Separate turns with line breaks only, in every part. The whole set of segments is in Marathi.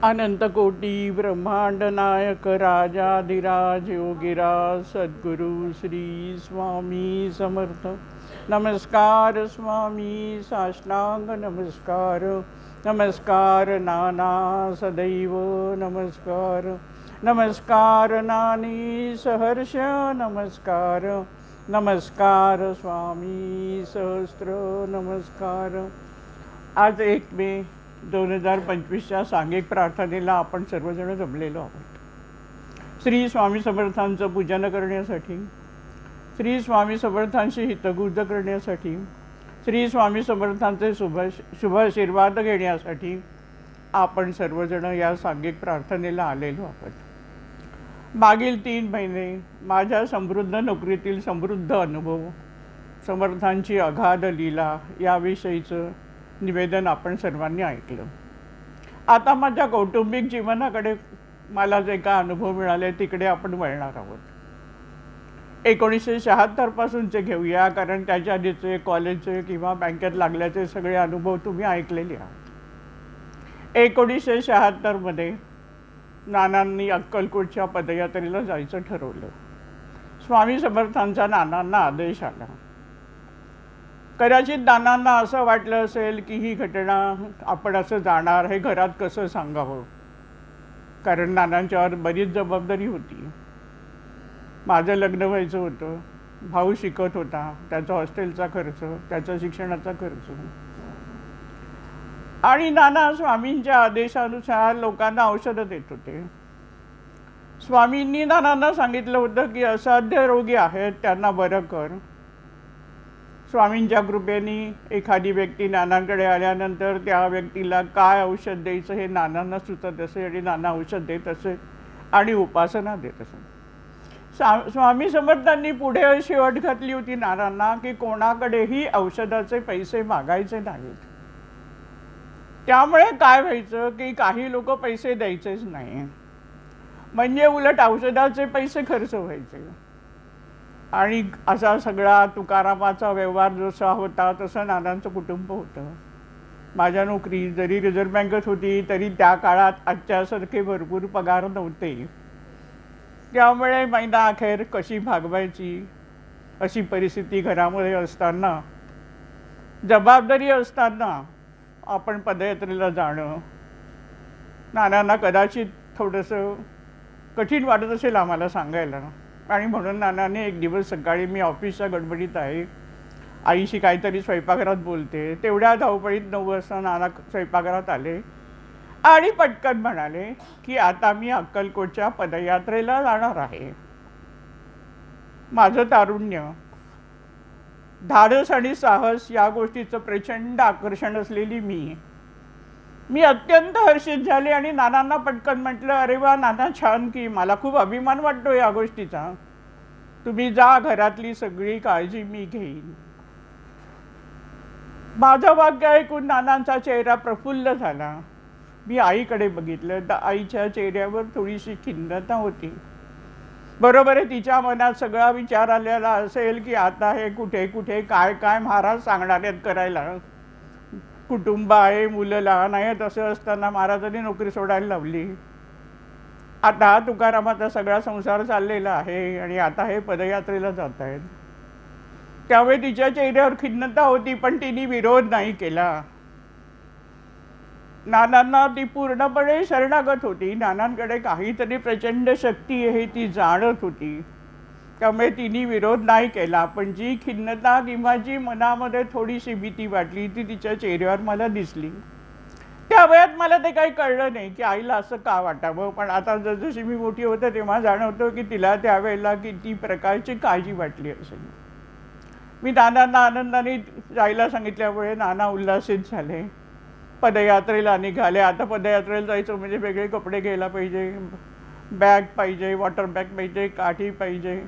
अनंतकोटी ब्रह्मांड नायक राजाधिराज योगीराज सद्गुरु श्री स्वामी समर्थ। नमस्कार स्वामी, साष्टांग नमस्कार, नमस्कार नाना सदैव नमस्कार, नमस्कार नानी सहर्ष नमस्कार, नमस्कार स्वामी सहस्त्र नमस्कार। आज 1 मे 2025च्या सांघिक प्रार्थनेला आपण सर्वजण जमलेलो आहोत। श्री स्वामी समर्थांचं पूजन करण्यासाठी, श्री स्वामी समर्थांशी हितगुज करण्यासाठी, श्री स्वामी समर्थांचे शुभ आशीर्वाद घेण्यासाठी आपण सर्वजण या सांघिक प्रार्थनेला आलेलो आहोत। मागील 3 महिने माझ्या समृद्ध नोकरीतील समृद्ध अनुभव, समर्थांची अगाध लीला याविषयीचं निवेदन आपण सर्वांनी ऐकलं। आता माझ्या कौटुंबिक जीवनाकडे मला जे काय अनुभव मिळाले तिकडे आपण वळणार आहोत। 1976 पासूनचे घेऊया, कारण त्याच्या आधीचे कॉलेजचे किंवा बँकेत लागल्याचे सगळे अनुभव तुम्ही ऐकलेले आहात। 1976 मध्ये नानांनी अक्कलकोटच्या पदयात्रेला जायचं ठरवलं। स्वामी समर्थांचा नानांना आदेश आला। कदाचित नानांना असं वाटलं असेल की ही घटना आपण असं जाणार हे घरात कसं सांगावं, कारण नानांच्यावर बरीच जबाबदारी होती। माझं लग्न व्हायचं होतं, भाऊ शिकत होता, त्याचा हॉस्टेलचा खर्च, त्याचा शिक्षणाचा खर्च, आणि नाना स्वामींच्या आदेशानुसार लोकांना औषधं देत होते। स्वामींनी नानांना सांगितलं होतं की असाध्य रोगी आहेत त्यांना बरं कर। स्वामींच्या कृपेने एखादी व्यक्ती नानांकडे आल्यानंतर त्या व्यक्तीला काय औषध द्यायचं हे नानांना सुचत असे आणि नाना औषध देत असे आणि उपासना देत असे। स्वामी समर्थांनी पुढे अशी अट घातली होती नानांना की कोणाकडेही औषधाचे पैसे मागायचे नाहीत। त्यामुळे काय व्हायचं की काही लोक पैसे द्यायचेच नाही, म्हणजे उलट औषधाचे पैसे खर्च व्हायचे। आणि असा सगळा तुकारामाचा व्यवहार जसा होता तसं नानांचं कुटुंब होतं। माझ्या नोकरी जरी रिझर्व्ह बँकेत होती तरी त्या काळात आजच्यासारखे भरपूर पगार नव्हते, त्यामुळे महिना अखेर कशी भागवायची अशी परिस्थिती घरामध्ये असताना, जबाबदारी असताना आपण पदयात्रेला जाणं नानांना कदाचित थोडंसं कठीण वाटत असेल आम्हाला सांगायला। आणि म्हणून नानाने एक दिवस सकाळी, मी ऑफिसच्या गडबडीत आहे, आईशी काहीतरी स्वयंपाकघरात बोलते, तेवढ्या धावपळीत 9 वाजता नाना स्वयंपाकघरात आले आणि पटकन म्हणाले की आता मी अक्कलकोटच्या पदयात्रेला जाणार आहे। माझं तारुण्य, धाडस आणि साहस या गोष्टीचं प्रचंड आकर्षण असलेली मी अत्यंत हर्षित झाले आणि नानांना पटकन म्हटलं, अरे वा नाना, छान की, मला खूप अभिमान वाटतो या गोष्टीचा, तुम्ही जा, घरातली सगळी काळजी मी घेईन। माझं वाक्य ऐकून नानांचा चेहरा प्रफुल्ल झाला। मी आईकडे बघितलं तर आईच्या चेहऱ्यावर थोडीशी खिन्नता होती। बरोबर आहे, तिच्या मनात सगळा विचार आलेला असेल की आता हे कुठे कुठे काय काय महाराज सांगणार आहेत करायला, कुटुंब आहे, मुलं लहान आहेत, असं असताना महाराजांनी नोकरी सोडायला लावली। आता तुकारामाचा सगळा संसार चाललेला आहे आणि आता हे पदयात्रेला जात आहेत। त्यामुळे तिच्या चेहऱ्यावर खिन्नता होती, पण तिने विरोध नाही केला। नानांना ती पूर्णपणे शरणागत होती, नानांकडे काहीतरी प्रचंड शक्ती आहे ती जाणत होती, त्यामुळे तिने विरोध नाही केला। पण जी खिन्नता किंवा जी मनामध्ये थोडीशी भीती वाटली ती तिच्या चेहऱ्यावर मला दिसली। त्या वयात मला ते काही कळलं नाही की आईला असं का वाटावं, पण आता जसजशी मी मोठी होते तेव्हा जाणवतो की तिला त्यावेळेला किती प्रकारची काळजी वाटली असेल। मी नानांना आनंदाने जायला सांगितल्यामुळे नाना उल्हासित झाले, पदयात्रेला निघाले। आता पदयात्रेला जायचं म्हणजे वेगळे कपडे घ्यायला पाहिजे, बॅग पाहिजे, वॉटर बॅग पाहिजे, काठी पाहिजे,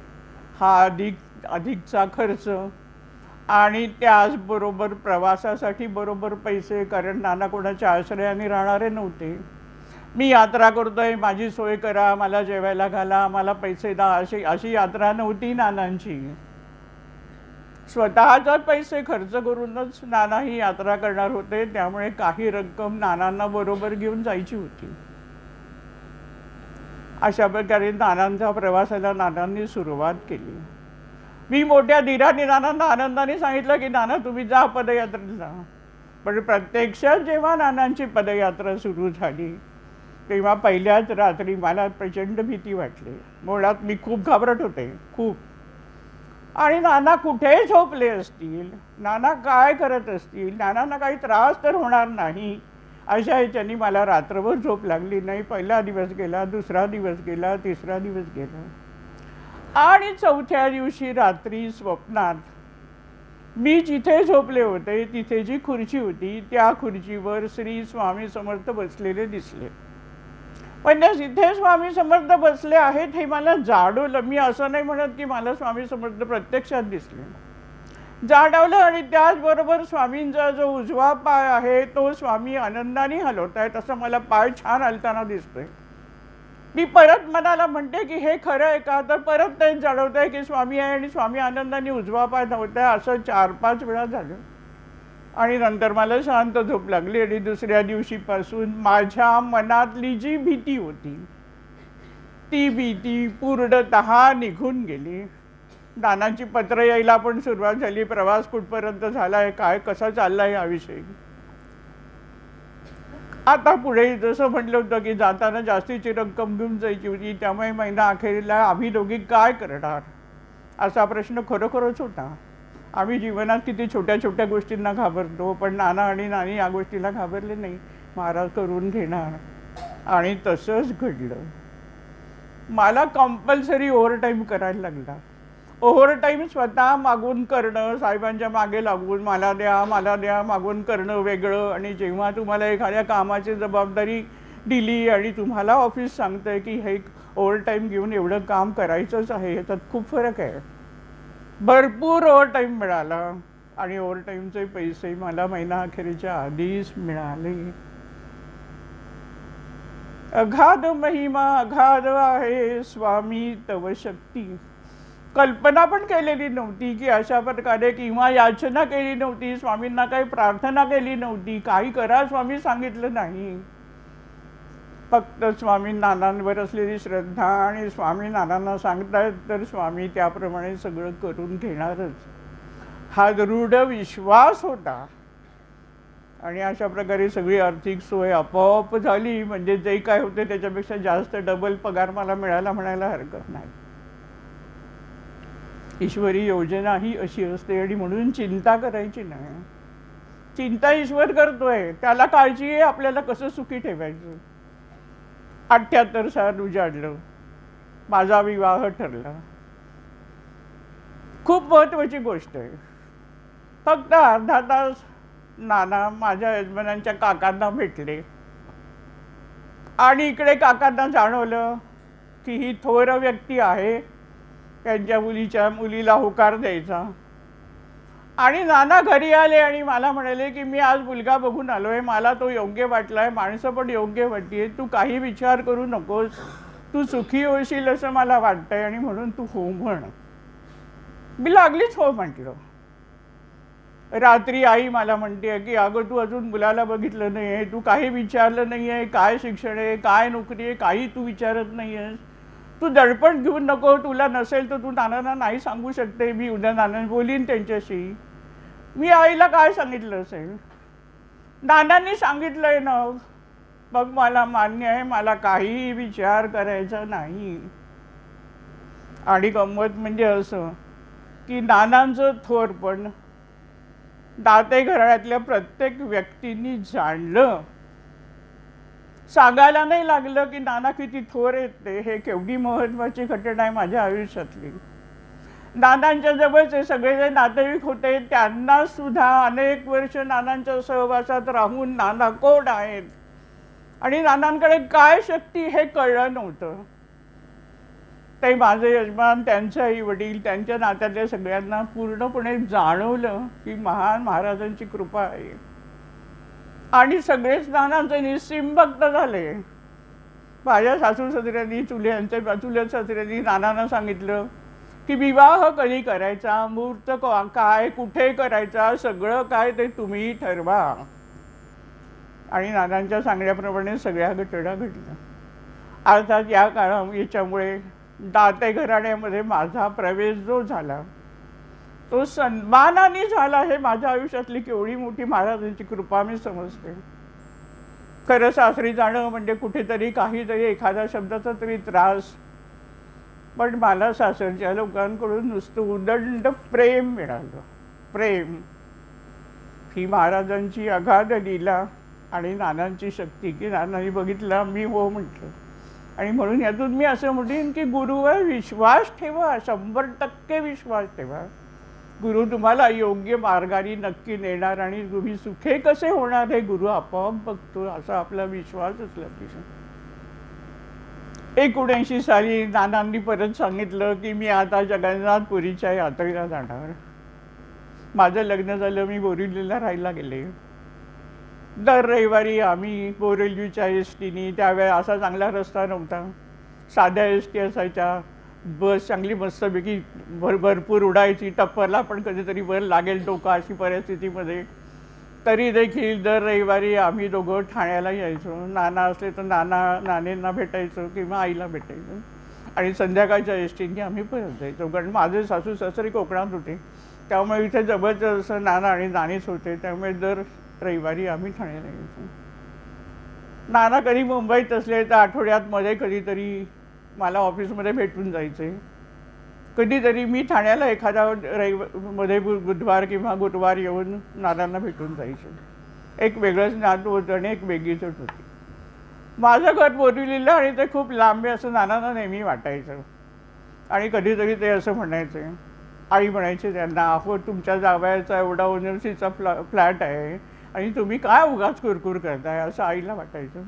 हा अधिकचा खर्च, आणि त्याचबरोबर प्रवासासाठी बरोबर पैसे, कारण नाना कोणाच्या आश्रयाने राहणारे नव्हते। मी यात्रा करतोय, माझी सोय करा, मला जेवायला घाला, मला पैसे द्या, अशी यात्रा नव्हती नानांची। स्वतःचे पैसे खर्च करूनच नाना ही यात्रा करणार होते, त्यामुळे काही रक्कम नानांना बरोबर घेऊन जायची होती। अशा प्रकारे नानांच्या प्रवासाला नानांनी सुरुवात केली. मी मोठ्या धीराने नानांना आनंदाने सांगितलं की नाना तुम्ही जा पदयात्रेला. पण प्रत्यक्षात जेव्हा नानांची पदयात्रा सुरू झाली तेव्हा पहिल्याच रात्री मला प्रचंड भीती वाटली. मुळात मी खूप घाबरत होते, खूप. आणि नाना कुठे झोपले असतील, नाना काय करत असतील, नानांना काही त्रास तर होणार नाही अशा ह्याच्यानी मला रात्रभर झोप लागली नाही. पहिला दिवस गेला, दुसरा दिवस गेला, तिसरा दिवस गेला. आणि चौथ्या दिवशी रात्री स्वप्नात मी जिथे झोपले होते तिथे जी खुर्ची होती त्या खुर्चीवर श्री स्वामी समर्थ बसलेले दिसले. म्हणजे जिथे स्वामी समर्थ बसले आहेत हे मला जाणवलं. मी असं नाही म्हणत की मला स्वामी समर्थ प्रत्यक्षात दिसले, जाणवलं. आणि त्याचबरोबर स्वामींचा जो उजवा पाय आहे तो स्वामी आनंदाने हलवत आहेत, असं मला पाय छान हलताना दिसतोय. मी परत मनाला म्हणते की हे खरं आहे का, तर परत तेच जाणवत आहे की स्वामी आहे आणि स्वामी आनंदाने उजवा पाय नव्हता. असं 4-5 वेळा झालं आणि नंतर मला शांत झोप लागली. आणि दुसऱ्या दिवशीपासून माझ्या मनातली जी भीती होती ती भीती पूर्णतः निघून गेली. नानांची पत्र यायला पण सुरुवात झाली. प्रवास कुठपर्यंत झालाय, काय कसं चाललाय याविषयी. आता पुढे जसं म्हटलं होतं की जाताना जास्तीची रक्कम घेऊन जायची होती, त्यामुळे महिना अखेरीला आम्ही दोघी काय करणार असा प्रश्न खरोखरच होता. आम्ही जीवनात किती छोट्या छोट्या गोष्टींना घाबरतो, पण नाना आणि नानी या गोष्टीला घाबरले नाही. महाराज करून घेणार. आणि तसंच घडलं. मला कंपल्सरी ओव्हरटाईम करायला लागला. ओव्हरटाईम स्वतः मागून करणं, साहेबांच्या मागे लागून मला द्या मला द्या मागून करणं वेगळं. आणि जेव्हा तुम्हाला एखाद्या कामाची जबाबदारी दिली आणि तुम्हाला ऑफिस सांगतंय की हे ओव्हरटाईम घेऊन एवढं काम करायचंच आहे, ह्याच्यात खूप फरक आहे. भरपूर ओव्हरटाईम मिळाला आणि ओव्हरटाईमचे पैसे मला महिना अखेरीच्या आधीच मिळाले. अगाध महिमा अगाध आहे स्वामी तव शक्ती. कल्पना पण केलेली नव्हती की अशा प्रकारे, किंवा याचना केली नव्हती, स्वामींना काही प्रार्थना केली नव्हती, काही करा स्वामी सांगितलं नाही. फक्त स्वामी नानांवर असलेली श्रद्धा आणि स्वामी नानांना सांगतायत तर स्वामी त्याप्रमाणे सगळं करून घेणारच हा दृढ विश्वास होता. आणि अशा प्रकारे सगळी आर्थिक सोय आपोआप झाली. म्हणजे जे काय होते त्याच्यापेक्षा जास्त डबल पगार मला मिळाला म्हणायला हरकत नाही. ईश्वरी योजना ही अशी असते आणि म्हणून चिंता करायची नाही. चिंता ईश्वर करतोय, त्याला काळजी आहे आपल्याला कसं सुखी ठेवायचं. 78 साल उजाडलं, माझा विवाह ठरला. खूप महत्वाची गोष्ट आहे. फक्त अर्धा तास नाना माझ्या यजमानांच्या काकांना भेटले आणि इकडे काकांना जाणवलं की ही थोर व्यक्ती आहे, त्यांच्या मुलीला होकार द्यायचा. आणि नाना घरी आले आणि मला म्हणाले की मी आज मुलगा बघून आलोय, मला तो योग्य वाटलाय, माणसं पण योग्य वाटलीये, तू काही विचार करू नकोस, तू सुखी होशील असं मला वाटतंय आणि म्हणून तू हो म्हण. मी लागलीच हो म्हटलं. रात्री आई मला म्हणते की अगं तू अजून मुलाला बघितलं नाहीये, तू काही विचारलं नाहीये, काय शिक्षण आहे, काय नोकरी आहे, काही तू विचारत नाहीयेस, तू दडपण घेऊ नको, तुला नसेल तर तू नानांना नाही सांगू शकते, मी उद्या नानांना बोलीन त्यांच्याशी. मी आईला काय सांगितलं असेल, नानांनी सांगितलंय ना, मग मला मान्य आहे, मला काहीही विचार करायचा नाही. आणि गंमत म्हणजे असं की नानांचं थोरपण दाते घराण्यातल्या प्रत्येक व्यक्तींनी जाणलं. सांगायला नाही लागलं की नाना किती थोर आहेत ते. हे केवढी महत्वाची घटना आहे माझ्या आयुष्यातली. नानांच्या जवळचे सगळे जे नातेवाईक होते त्यांना सुद्धा अनेक वर्ष नानांच्या सहवासात राहून नाना कोण आहेत आणि नानांकडे काय शक्ती हे कळलं नव्हतं. ते माझे यजमान, त्यांचे आई वडील, त्यांच्या नात्यातल्या सगळ्यांना पूर्णपणे जाणवलं की महान महाराजांची कृपा आहे. आणि सगळेच नानांचे निस्सीम भक्त झाले. माझ्या सासू सासऱ्यांनी, चुलत सासऱ्यांनी नानांना सांगितलं की विवाह कधी करायचा, मुहूर्त काय, कुठे करायचा, सगळं काय ते तुम्ही ठरवा. आणि नानांच्या सांगण्याप्रमाणे सगळ्या घटना घडल्या. अर्थात याच्यामुळे दाते घराण्यामध्ये माझा प्रवेश जो झाला तो सन्मानाने झाला, हे माझ्या आयुष्यातली केवढी मोठी महाराजांची कृपा मी समजते. खरं सासरी जाणं म्हणजे कुठेतरी काहीतरी एखाद्या शब्दाचा तरी त्रास, पण मला सासरच्या लोकांकडून नुसतं उदंड प्रेम मिळालं. प्रेम ही महाराजांची अगाध लीला आणि नानांची शक्ती की नानांनी बघितलं, मी हो म्हटलं. आणि म्हणून यातून मी असं म्हणेन की गुरुवर विश्वास ठेवा, 100% विश्वास ठेवा. गुरु तुम्हाला योग्य मार्गाने नक्की नेणार आणि तुम्ही सुखे कसे होणार हे गुरु आपोआप बघतो, असा आपला विश्वास असला पाहिजे. 1979 साली नानांनी परत सांगितलं की मी आता जगन्नाथपुरीच्या यात्रेला जाणार. माझं लग्न झालं, मी बोरिवलीला राहायला गेले. दर रविवारी आम्ही बोरिवलीच्या एसटीनी, त्यावेळेस असा चांगला रस्ता नव्हता, साध्या एसटी असायच्या. बस चांगली मस्तपैकी भरपूर उडायची, टप्परला पण कधीतरी वर लागेल डोका अशी परिस्थितीमध्ये. तरी देखील दर रविवारी आम्ही दोघं ठाण्याला यायचो. नाना असले तर नानेंना भेटायचो किंवा आईला भेटायचो आणि संध्याकाळच्या एसटीने आम्ही परत जायचो. कारण माझे सासू सासरे कोकणात होते, त्यामुळे इथे जवळच असं नाना आणि नानीच होते, त्यामुळे दर रविवारी आम्ही ठाण्याला यायचो. नाना कधी मुंबईत असले तर आठवड्यात मध्ये कधीतरी मला ऑफिसमध्ये भेटून जायचे. कधीतरी मी ठाण्याला एखाद्या मध्ये बुधवार किंवा गुरुवार येऊन नानांना भेटून जायचे. एक वेगळंच नातं होतं आणि एक वेगळीच होती. माझं घर बोरिवलीला आणि ते खूप लांब आहे असं नानांना नेहमी वाटायचं. आणि कधीतरी ते असं म्हणायचे, आई म्हणायचे त्यांना, अहो तुमच्या जावयाचा एवढा ओनरसीचा फ्लॅट आहे आणि तुम्ही काय उगाच कुरकुर करताय, असं आईला वाटायचं.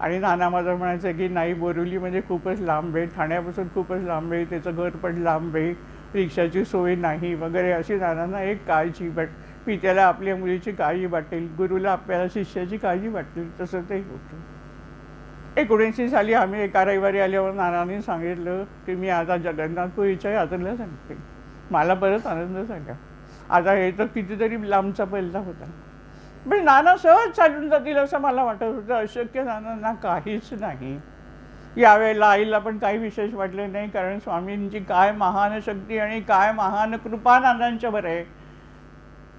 आणि नाना माझं म्हणायचं की नाही, बोरिवली म्हणजे खूपच लांब आहे, ठाण्यापासून खूपच लांब आहे, त्याचं घर पण लांब आहे, रिक्षाची सोय नाही वगैरे अशी नानांना एक काळजी मी त्याला आपल्या मुलीची काळजी वाटेल, गुरुला आपल्याला शिष्याची काळजी वाटेल, तसं ते होतं. 1979 साली आम्ही एका रविवारी आल्यावर नानांनी सांगितलं की मी आता जगन्नाथपुरीच्या यात्रेला सांगते. मला परत आनंद झाला. आता हे तर कितीतरी लांबचा पल्ला होता, पण नाना सहज चालून जातील असं मला वाटत होतं. अशक्य नानांना काहीच नाही. यावेळेला आईला पण काही विशेष वाटले नाही, कारण स्वामींची काय महान शक्ती आणि काय महान कृपा नानांच्यावर आहे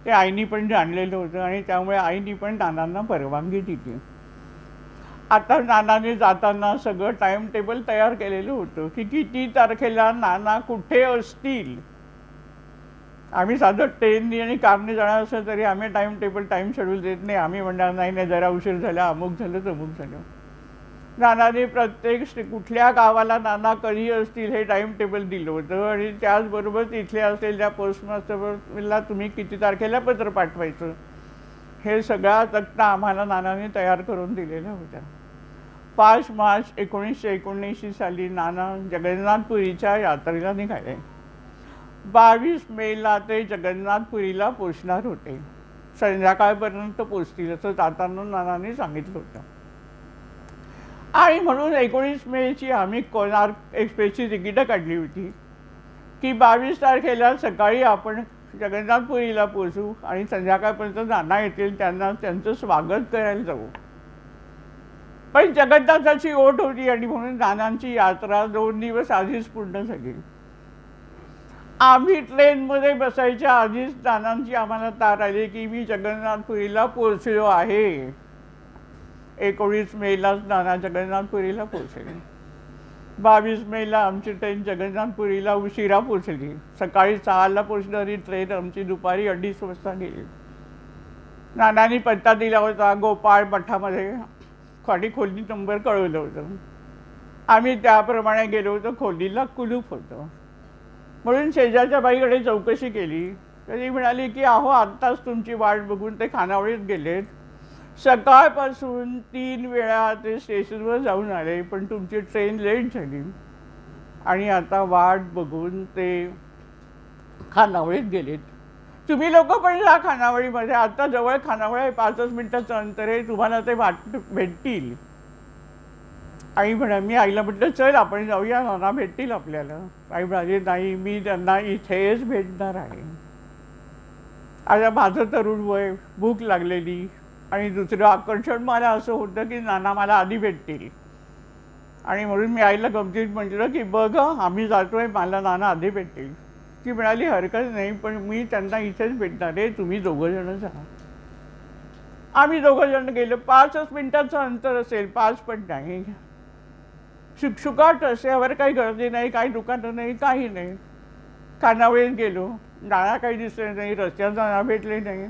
ते आईनी पण जाणलेलं होतं आणि त्यामुळे आईनी पण नानांना परवानगी दिली. आता नानाने जाताना सगळं टाइम टेबल तयार केलेलं होतं की किती तारखेला नाना कुठे असतील. आम्ही साधं ट्रेननी आणि कारने जाणार असेल तरी आम्ही टाइम शेड्यूल देत नाही. आम्ही म्हणणार नाही नाही जरा उशीर झाला, अमुक झालं तमुक झालं. नानाने प्रत्येक कुठल्या गावाला नाना कधी असतील हे टाइम टेबल दिलं होतं आणि त्याचबरोबर तिथले असलेल्या पोस्टमास्टरला तुम्ही किती तारखेला पत्र पाठवायचं हे सगळा तक्ता आम्हाला नानाने तयार करून दिलेला होता. 5 मार्च 1979 साली नाना जगन्नाथपुरीच्या यात्रेला निघाले. 22 मेला ते जगन्नाथपुरीला पोचणार होते. संध्याकाळपर्यंत पोचतील असं जाताना नानांनी सांगितलं होतं. आणि म्हणून 19 मेची आम्ही कोणार्क एक्सप्रेसची तिकीटं काढली होती की 22 तारखेला सकाळी आपण जगन्नाथपुरीला पोचू आणि संध्याकाळपर्यंत नाना येतील, त्यांना त्यांचं स्वागत करायला जाऊ. पण जगन्नाथाची ओढ होती आणि म्हणून नानांची यात्रा 2 दिवस आधीच पूर्ण झाली. आम्ही ट्रेनमध्ये बसायच्या आधीच नानांची आम्हाला तार आली की मी जगन्नाथपुरीला पोचलो आहे. 19 मेलाच नाना जगन्नाथपुरीला पोचले. 22 मेला आमची ट्रेन जगन्नाथपुरीला उशिरा पोचली. सकाळी 6ला पोचणारी ट्रेन आमची दुपारी 2:30 वाजता गेली. नानांनी पत्ता दिला होता गोपाळ मठामध्ये, खाली खोली नंबर कळवलं होतं. आम्ही त्याप्रमाणे गेलो होतो. खोलीला कुलूप होतं. म्हणून शेजारच्या बाईकडे चौकशी केली. ती म्हणाली की अहो आत्ताच तुमची वाट बघून ते खानावळीत गेलेत. सकाळपासून 3 वेळा ते स्टेशनवर जाऊन आले, पण तुमची ट्रेन लेट झाली आणि आता वाट बघून ते खानावळीत गेलेत. तुम्ही लोक पण जा खानावळीमध्ये, आता जवळ खानावळ आहे, 5 मिनिटाचं अंतर आहे, तुम्हाला ते भेटतील. आई म्हणा, मी आईला म्हटलं चल आपण जाऊया, नाना भेटतील आपल्याला. आई म्हणाली नाही, मी त्यांना इथेच भेटणार आहे. आता माझं तरुण वय, भूक लागलेली आणि दुसरं आकर्षण मला असं होतं की नाना मला आधी भेटतील. आणि म्हणून मी आईला गमतीत म्हटलं की बघ आम्ही जातोय, मला नाना आधी भेटतील. ती म्हणाली हरकत नाही, पण मी त्यांना इथेच भेटणार आहे, तुम्ही दोघं जण जा. आम्ही दोघं जण गेलो. 5च मिनिटाचं अंतर असेल, 5 पण नाही. शुकशुकाट रस्त्यावर, काही गर्दी नाही, काही दुकानं नाही, काही नाही. खानावळीत गेलो, नाना काही दिसले नाही, रस्त्यात नाना भेटले नाही.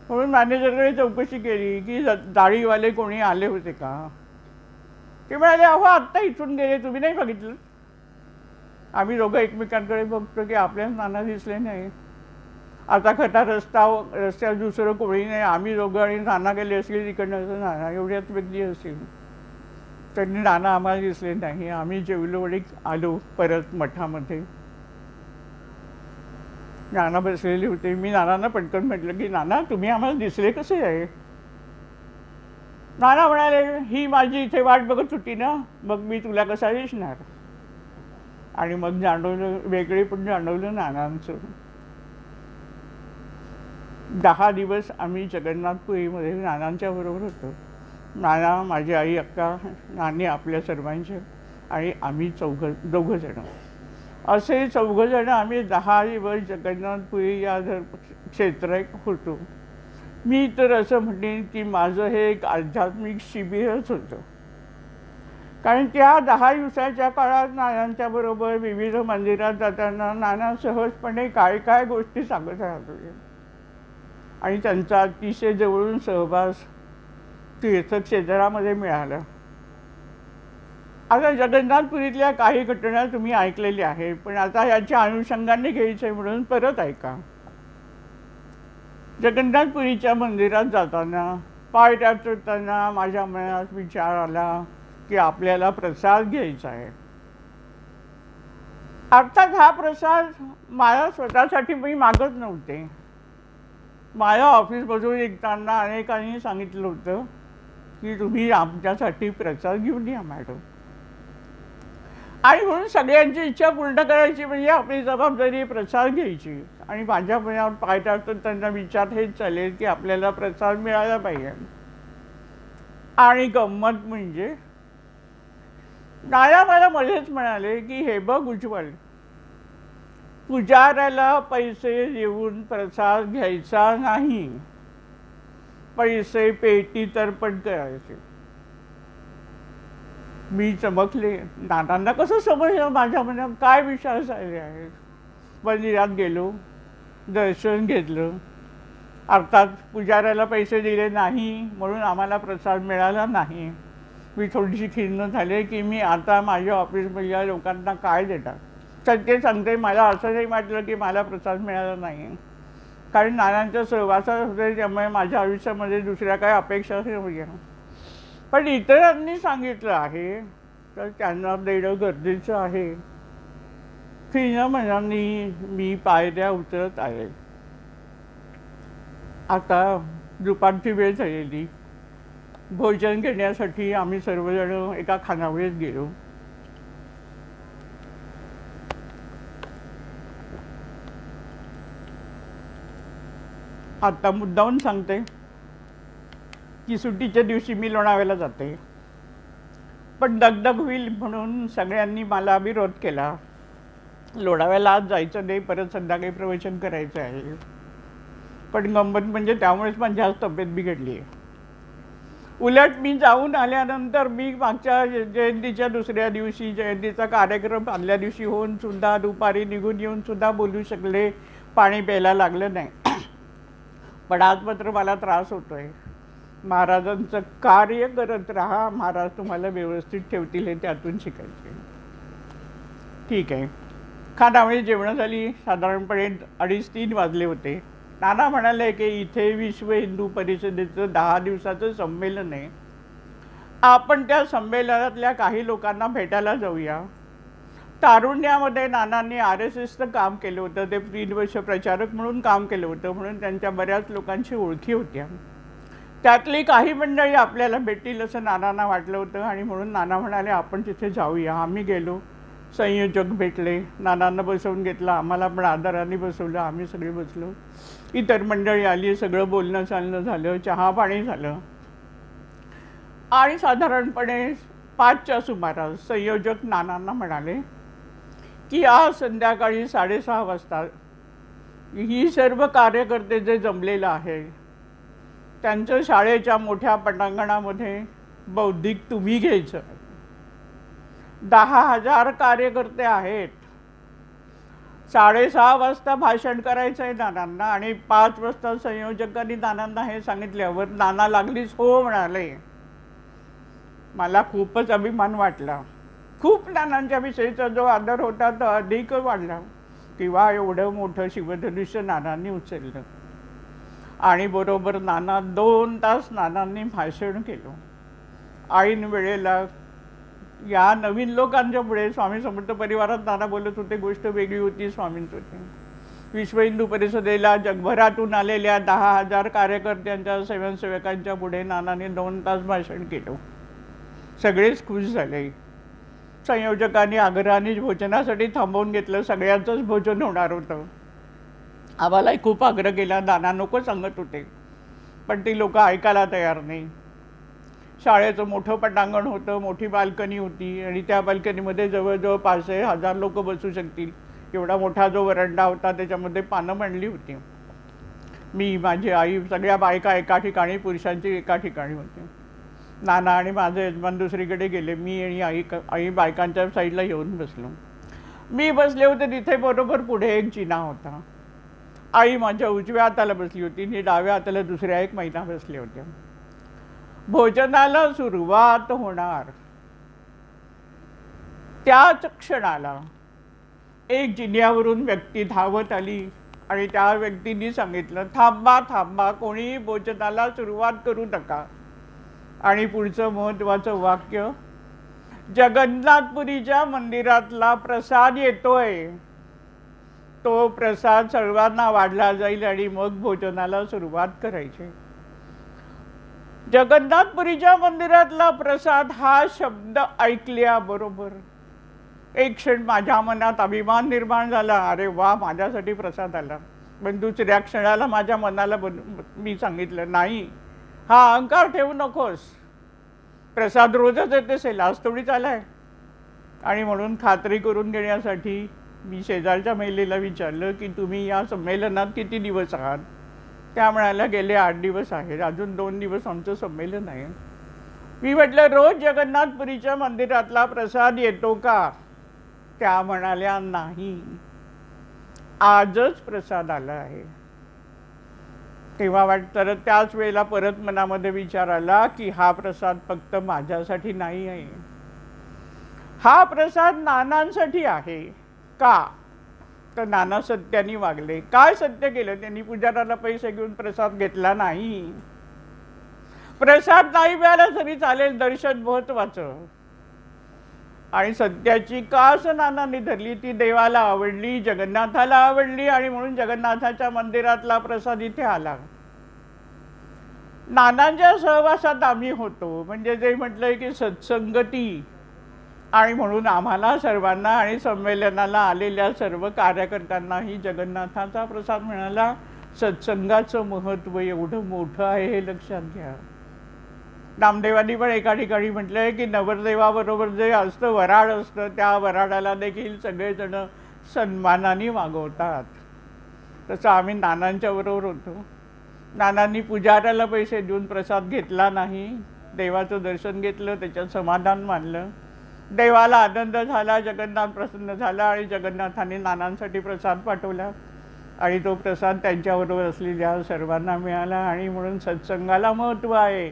म्हणून मॅनेजरकडे चौकशी केली की दाढीवाले कोणी आले होते का. ते म्हणाले अहो आत्ता इथून गेले, तुम्ही नाही बघितलं. आम्ही दोघं एकमेकांकडे बघतो की आपल्याला नाना दिसले नाही. आता खटा रस्त्यावर दुसरं कोणी नाही, आम्ही दोघं आणि नाना गेले असतील तिकडनं, नाना एवढ्याच व्यक्ती असतील. त्यांनी नाना आम्हाला दिसले नाही. आम्ही जेवलो आणि आलो परत मठामध्ये. नाना बसलेले होते. मी नानांना पटकन म्हटलं की नाना तुम्ही आम्हाला दिसले कसे आहे. नाना म्हणाले ही माझी इथे वाट बघत होती ना, मग मी तुला कसा दिसणार. आणि मग जाणवलं, वेगळे पण जाणवलं नानांचं. 10 दिवस आम्ही जगन्नाथपुरीमध्ये नानांच्या बरोबर होतो. नाना, माझी आई, अक्का, नानी, आपल्या सर्वांचे आणि आम्ही दोघं जण, असे 4 जण आम्ही 10 दिवस जगन्नाथपुरी या क्षेत्रात होतो. मी तर असं म्हणेन की माझं हे एक आध्यात्मिक शिबिरच होतं. कारण त्या 10 दिवसाच्या काळात नानांच्या बरोबर विविध मंदिरात जाताना नाना सहजपणे काय काय गोष्टी सांगत राहत होते आणि त्यांचा अतिशय जवळून सहवास तीर्थक्षेत्रामध्ये मिळाला. आता जगन्नाथपुरीतल्या काही घटना तुम्ही ऐकलेल्या आहेत, पण आता याच्या अनुषंगाने घ्यायचं आहे म्हणून परत ऐका. जगन्नाथपुरीच्या मंदिरात जाताना, पायऱ्या चढताना माझ्या मनात विचार आला की आपल्याला प्रसाद घ्यायचा आहे. अर्थात हा प्रसाद मला स्वतःसाठी मी मागत नव्हते. माझ्या ऑफिसमधून निघताना अनेकांनी सांगितलं होतं की तुम्ही आमच्यासाठी प्रसाद घेऊन या मॅडम. आणि म्हणून सगळ्यांची इच्छा पूर्ण करायची म्हणजे आपली जबाबदारी प्रसाद घ्यायची. आणि माझ्या मनावर पाय टाकून त्यांना विचार हेच चालेल की आपल्याला प्रसाद मिळाला पाहिजे. आणि गंमत म्हणजे नाना मला मध्येच म्हणाले की हे बघ उज्ज्वल, पुजाऱ्याला पैसे देऊन प्रसाद घ्यायचा नाही, पैसे पेटी तर्पण करायचे. मी चमकले. नानांना कसं समजलं माझ्या मनात काय विचार चालले आहेत. मंदिरात गेलो, दर्शन घेतलं. अर्थात पुजाऱ्याला पैसे दिले नाही म्हणून आम्हाला प्रसाद मिळाला नाही. मी थोडीशी खिन्न झाले की मी आता माझ्या ऑफिसमधल्या लोकांना काय देणार. सत्य सांगते, मला असं नाही वाटलं की मला प्रसाद मिळाला नाही, कारण नानांच्या सहवासात होते, त्यामुळे माझ्या आयुष्यामध्ये दुसऱ्या काही अपेक्षाच नव्हत्या. पण इतरांनी सांगितलं आहे तर त्यांना देणं गरजेचं आहे. खिन्न मनाने मी पायऱ्या उतरत आहे. आता दुपारची वेळ झालेली. भोजन घेण्यासाठी आम्ही सर्वजण एका खानावळीत गेलो. आता मुद्दामून सांगते की सुट्टीच्या दिवशी मी लोणावळ्याला जाते, पण दगदग होईल म्हणून सगळ्यांनी मला विरोध केला. लोणावळ्याला आज जायचं नाही, परत संध्याकाळी प्रवचन करायचं आहे. पण गंमत म्हणजे त्यामुळेच माझी आज तब्येत बिघडली आहे. उलट मी जाऊन आल्यानंतर मी मागच्या जयंतीच्या दुसऱ्या दिवशी जयंतीचा कार्यक्रम आदल्या दिवशी होऊन सुद्धा दुपारी निघून येऊन सुद्धा बोलू शकले, पाणी प्यायला लागलं नाही. पण आज मात्र मला त्रास होतोय. महाराजांचं कार्य करत राहा, महाराज तुम्हाला व्यवस्थित ठेवतील हे त्यातून शिकायचे. ठीक आहे. खानावळी जेवण झाली. साधारणपणे 2:30-3 वाजले होते. नाना म्हणाले की इथे विश्व हिंदू परिषदेचं 10 दिवसाचं संमेलन आहे, आपण त्या संमेलनातल्या काही लोकांना भेटायला जाऊया. तारुण्यामध्ये नानांनी RSSचं काम केलं होतं, ते 3 वर्ष प्रचारक म्हणून काम केलं होतं, म्हणून त्यांच्या बऱ्याच लोकांची ओळखी होत्या. त्यातली काही मंडळी आपल्याला भेटतील असं नानांना वाटलं होतं आणि म्हणून नाना म्हणाले आपण तिथे जाऊया. आम्ही गेलो. संयोजक भेटले, नानांना बसवून घेतलं, आम्हाला पण आदराने बसवलं. आम्ही सगळे बसलो. इतर मंडळी आली, सगळं बोलणं चालणं झालं, चहा पाणी झालं. आणि साधारणपणे 5च्या सुमारास संयोजक नानांना म्हणाले की आज संध्याकाळी 6:30 वाजता ही सर्व कार्यकर्ते जे जमलेलं आहे त्यांचं शाळेच्या मोठ्या पटांगणामध्ये बौद्धिक तुम्ही घ्यायचं. 10,000 कार्यकर्ते आहेत. 6:30 वाजता भाषण करायचं आहे नानांना आणि 5 वाजता संयोजकांनी नानांना हे सांगितल्यावर नाना लागलीच हो म्हणाले. मला खूपच अभिमान वाटला. खूप नानांच्या विषयीचा जो आदर होता तो अधिक वाढला. किंवा एवढं मोठं शिवधनुष्य नानांनी उचललं आणि बरोबर 2 तास नानांनी भाषण केलं. ऐन वेळेला या नवीन लोकांच्या पुढे स्वामी समर्थ परिवारात नाना बोलत होते. गोष्ट वेगळी होती, स्वामींच होती. विश्व हिंदू परिषदेला जगभरातून आलेल्या 10,000 कार्यकर्त्यांच्या स्वयंसेवकांच्या पुढे नानाने 2 तास भाषण केलं. सगळेच खुश झाले. संयोजकांनी आग्रहाने भोजनासाठी थांबवून घेतलं. सगळ्यांचंच भोजन होणार होतं. आम्हालाही खूप आग्रह केला. नाना नको सांगत होते, पण ती लोक ऐकायला तयार नाही. शाळेचं मोठं पटांगण होतं, मोठी बाल्कनी होती आणि त्या बाल्कनीमध्ये जवळजवळ 500,000 लोक बसू शकतील एवढा मोठा जो वरांडा होता त्याच्यामध्ये पानं मांडली होती. मी, माझी आई, सगळ्या बायका एका ठिकाणी, पुरुषांची एका ठिकाणी होते. नाना आणि माझे यजमान दुसरीकडे गेले. मी आणि आई बायकांच्या साईडला येऊन बसलो. मी बसले होते तिथे बरोबर पुढे एक जिना होता. आई माझ्या उजव्या हाताला बसली होती आणि डाव्या हाताला दुसऱ्या एक महिला बसल्या होत्या. भोजनाला सुरुवात होणार त्याच क्षणाला एक जिन्यावरून व्यक्ती धावत आली आणि त्या व्यक्तीने सांगितलं, थांबा थांबा, कोणीही भोजनाला सुरुवात करू नका. आणि पुढचं महत्त्वाचं वाक्य, जगन्नाथपुरीच्या मंदिरातला प्रसाद येतोय, तो प्रसाद सर्वांना वाढला जाईल आणि मग भोजनाला सुरुवात करायची. जगन्नाथपुरीच्या मंदिरातला प्रसाद हा शब्द ऐकल्याबरोबर एक क्षण माझ्या मनात अभिमान निर्माण झाला. अरे वा, माझ्यासाठी प्रसाद आला. पण दुसऱ्या क्षणाला माझ्या मनाला मी सांगितलं, नाही, हा अहंकार ठेवू नकोस. प्रसाद रोजच येत असेल, आज थोडीच आलाय. आणि म्हणून खात्री करून घेण्यासाठी मी शेजारच्या महिलेला विचारलं की तुम्ही या संमेलनात किती दिवस आहात. त्या म्हणाल्या, गेले 8 दिवस आहेत, अजून 2 दिवस आमचं संमेलन आहे. मी म्हटलं, रोज जगन्नाथपुरीच्या मंदिरातला प्रसाद येतो का? त्या म्हणाल्या, नाही, आजच प्रसाद आला आहे. तेव्हा वाटतं त्याच वेळेला परत मनामध्ये विचार आला की हा प्रसाद फक्त माझ्यासाठी नाही आहे, हा प्रसाद नानांसाठी आहे. का? तर नाना सत्याने वागले. काय सत्य केलं त्यांनी? पुजाऱ्याला पैसे घेऊन प्रसाद घेतला नाही. प्रसाद नाही मिळाला तरी चालेल, दर्शन महत्वाचं. आणि सत्याची कास नानांनी धरली. ती देवाला आवडली, जगन्नाथाला आवडली आणि म्हणून जगन्नाथाच्या मंदिरातला प्रसाद इथे आला. नानांच्या सहवासात आम्ही होतो, म्हणजे जे म्हटलंय की सत्संगती. आणि म्हणून आम्हाला सर्वांना आणि संमेलनाला आलेल्या सर्व कार्यकर्त्यांनाही जगन्नाथाचा प्रसाद मिळाला. सत्संगाचं महत्त्व एवढं मोठं आहे हे लक्षात घ्या. नामदेवांनी पण एका ठिकाणी म्हटलंय की नवरदेवाबरोबर जे असतं, वराड असतं, त्या वराडाला देखील सगळेजण सन्मानाने वागवतात. तसं आम्ही नानांच्या बरोबर होतो. नानांनी पुजाऱ्याला पैसे देऊन प्रसाद घेतला नाही, देवाचं दर्शन घेतलं, त्याच्यात समाधान मानलं, देवाला आनंद झाला, जगन्नाथ प्रसन्न झाला आणि जगन्नाथाने नानांसाठी प्रसाद पाठवला आणि तो प्रसाद त्यांच्याबरोबर असलेल्या सर्वांना मिळाला. आणि म्हणून सत्संगाला महत्त्व आहे,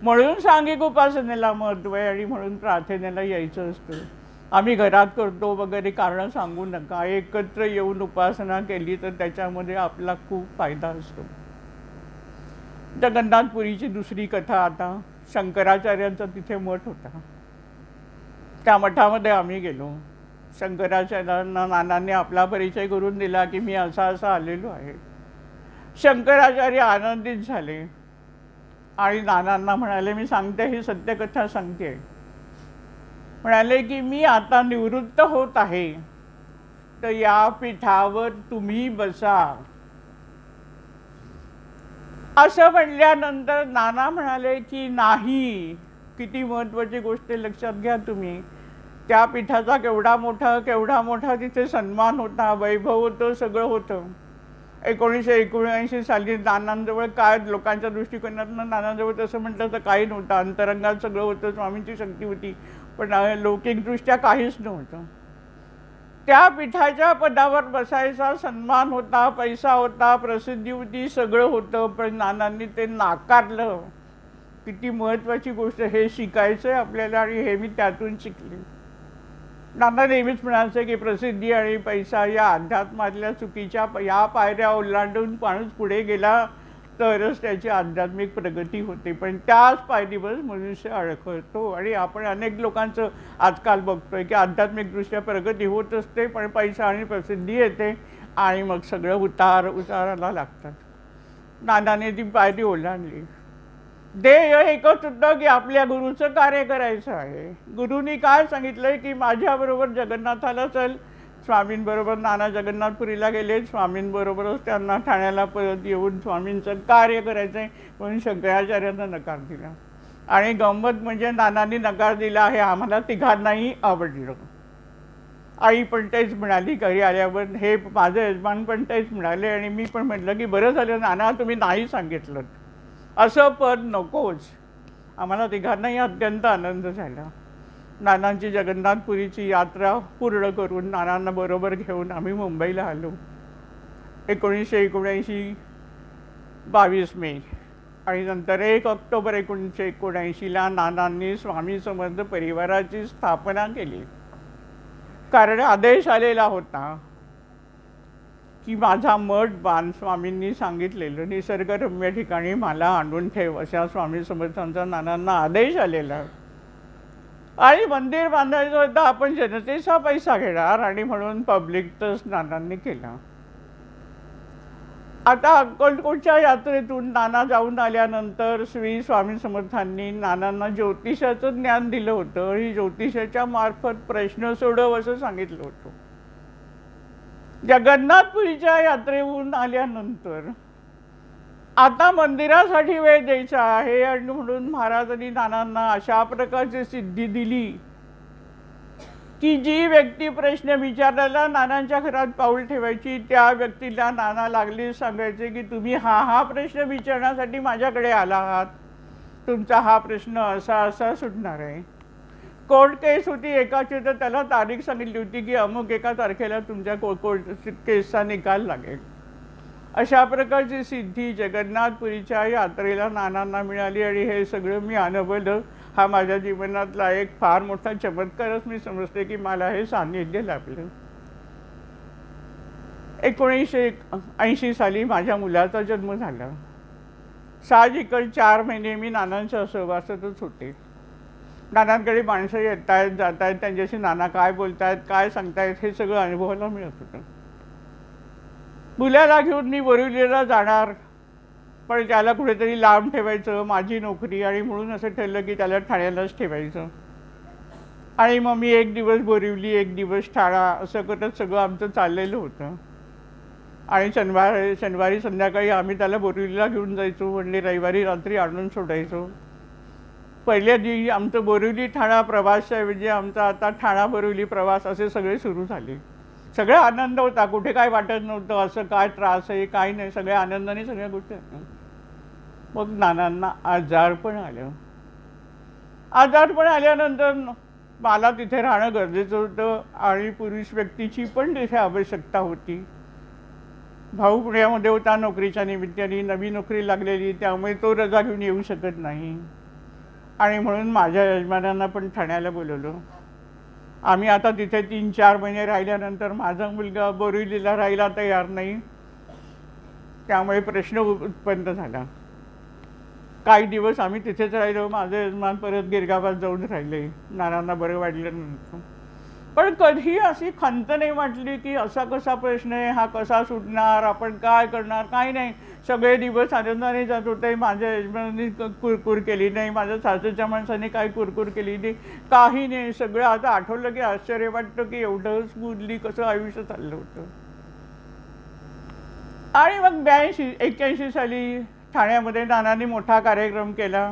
म्हणून सांघिक उपासनेला महत्त्व आहे आणि म्हणून प्रार्थनेला यायचं असतं. आम्ही घरात करतो वगैरे कारणं सांगू नका. एकत्र येऊन उपासना केली तर त्याच्यामध्ये आपला खूप फायदा असतो. जगन्नाथपुरीची दुसरी कथा, आता शंकराचार्यांचा तिथे मठ होता. त्या मठामध्ये आम्ही गेलो. शंकराचार्यांना नानांनी आपला परिचय करून दिला की मी असा आलेलो आहे. शंकराचार्य आनंदित झाले आणि नानांना म्हणाले, मी सांगते, ही सत्यकथा सांगते. म्हणाले की मी आता निवृत्त होत आहे, तर या पीठावर तुम्ही बसा. असं म्हणल्यानंतर नाना म्हणाले की नाही, किती महत्त्वाची गोष्ट आहे लक्षात घ्या तुम्ही. त्या पीठाचा केवढा मोठा तिथे सन्मान होता, वैभव होतं, सगळं होतं. 1979 साली नानांजवळ काय लोकांच्या दृष्टिकोनातून नानांजवळ तसं म्हटलं तर काही नव्हतं. अंतरंगात सगळं होतं, स्वामींची शक्ती होती, पण लौकिकदृष्ट्या काहीच नव्हतं. त्या पीठाच्या पदावर बसायचा सन्मान होता, पैसा होता, प्रसिद्धी होती, सगळं होतं, पण नानांनी ते नाकारलं. किती महत्त्वाची गोष्ट, हे शिकायचं आहे आपल्याला आणि हे मी त्यातून शिकले. नाना नेहमीच म्हणायचं की प्रसिद्धी आणि पैसा या अध्यात्मातल्या चुकीच्या या पायऱ्या ओलांडून माणूस पुढे गेला तरच त्याची आध्यात्मिक प्रगती होते, पण त्याच पायरीवर मनुष्य अडखळतो. आणि आपण अनेक लोकांचं आजकाल बघतोय की आध्यात्मिकदृष्ट्या प्रगती होत असते, पण पैसा आणि प्रसिद्धी येते आणि मग सगळं उताराला लागतात. नानाने ती पायरी ओलांडली. ध्येय एकच होतं की आपल्या गुरुचं कार्य करायचं आहे. गुरुनी काय सांगितलंय की माझ्याबरोबर जगन्नाथाला चल. स्वामींबरोबर नाना जगन्नाथपुरीला गेले. स्वामींबरोबरच त्यांना ठाण्याला परत येऊन स्वामींचं कार्य करायचं आहे म्हणून शंकराचार्यांना नकार दिला. आणि गंमत म्हणजे नानांनी नकार दिला हे आम्हाला तिघांनाही आवडलं. आई पण तेच म्हणाली घरी आल्यावर, हे माझं यजमान पण तेच म्हणाले आणि मी पण म्हटलं की बरं झालं नाना तुम्ही नाही सांगितलं, असं पद नकोच. आम्हाला तिघांनाही अत्यंत आनंद झाला. नानांची जगन्नाथपुरीची यात्रा पूर्ण करून नानांना बरोबर घेऊन आम्ही मुंबईला आलो. 1979 22 मे आणि नंतर 1 ऑक्टोबर 1979ला नानांनी स्वामी समर्थ परिवाराची स्थापना केली. कारण आदेश आलेला होता की माझा मठ बांध. स्वामींनी सांगितलेलं निसर्गरम्य ठिकाणी मला आणून ठेव अशा स्वामी समर्थांचा नानांना आदेश आलेला. आणि मंदिर बांधायचं होतं, आपण जनतेचा पैसा घेणार आणि म्हणून पब्लिकच नानांनी केला. आता अक्कलकोटच्या यात्रेतून नाना जाऊन आल्यानंतर श्री स्वामी समर्थांनी नानांना ज्योतिषाचं ज्ञान दिलं होतं आणि ज्योतिषाच्या मार्फत प्रश्न सोडव असं सांगितलं होतं. जगन्नाथपुरीच्या यात्रेहून आल्यानंतर आता मंदिरासाठी वेळ द्यायचा आहे आणि म्हणून महाराजांनी नानांना अशा प्रकारची सिद्धी दिली की जी व्यक्ती प्रश्न विचारायला नानांच्या घरात पाऊल ठेवायची त्या व्यक्तीला नाना लागले सांगायचे की तुम्ही हा प्रश्न विचारण्यासाठी माझ्याकडे आला आहात, तुमचा हा प्रश्न असा सुटणार आहे. कोर्ट केस होती एकाची, तर त्याला तारीख सांगितली होती की अमुक एका तारखेला तुमच्या कोर्ट केसचा निकाल लागेल. अशा प्रकारची सिद्धी जगन्नाथपुरीच्या यात्रेला नानांना मिळाली आणि हे सगळं मी अनुभवलं. हा माझ्या जीवनातला एक फार मोठा चमत्कारच मी समजते की मला हे सान्निध्य लाभलं. 1980 साली माझ्या मुलाचा जन्म झाला. साहजिकच 4 महिने मी नानांच्या सहवासातच होते. नानांकडे माणसं येत आहेत जात आहेत, त्यांच्याशी नाना काय बोलतायत काय सांगतायत हे सगळं अनुभवायला मिळत होतं. मुलाला घेऊन मी बोरिवलीला जाणार, पण त्याला कुठेतरी लांब ठेवायचं, माझी नोकरी, आणि म्हणून असं ठरलं की त्याला ठाण्यालाच ठेवायचं. आणि मग मी 1 दिवस बोरिवली 1 दिवस ठाणा असं करत सगळं आमचं चाललेलं होतं. आणि शनिवारी संध्याकाळी आम्ही त्याला बोरिवलीला घेऊन जायचो, म्हणजे रविवारी रात्री आणून सोडायचो. पहिल्या दिवशी आमचं बोरिवली ठाणा प्रवासऐवजी आमचा आता ठाणा बोरिवली प्रवास असे सगळे सुरू झाले. सगळा आनंद होता, कुठे काय वाटत नव्हतं असं काय त्रास आहे काय नाही, सगळ्या आनंदाने सगळ्या गोष्टी. मग नानांना आजारपण आलं. आजारपण आल्यानंतर मला तिथे राहणं गरजेचं होतं आणि पुरुष व्यक्तीची पण तिथे आवश्यकता होती. भाऊ पुण्यामध्ये होता नोकरीच्या निमित्ताने, नवी नोकरी लागलेली, त्यामुळे तो रजा घेऊन येऊ शकत नाही. आणि म्हणून माझ्या यजमानांना पण ठाण्याला बोलवलं. आम्ही आता तिथे 3-4 महिने राहिल्यानंतर माझा मुलगा बोरिवलीला राहायला तयार नाही, त्यामुळे प्रश्न उत्पन्न झाला. काही दिवस आम्ही तिथेच राहिलो. माझे यजमान परत गिरगावात जाऊन राहिले. नानांना बरं वाटलं नव्हतं, पण कधी अशी खंत नाही वाटली की असा कसा प्रश्न आहे, हा कसा सुटणार, आपण काय करणार, काही नाही. सगळे दिवस आनंदाने जात होते. माझ्या यजमानांनी कुरकुर केली नाही, माझ्या सासूच्या माणसाने काही कुरकुर केली नाही, काही नाही. सगळं आता आठवलं की आश्चर्य वाटतं की एवढं स्मूथली कसं आयुष्य चाललं होतं. आणि मग 81 साली ठाण्यामध्ये नानांनी मोठा कार्यक्रम केला.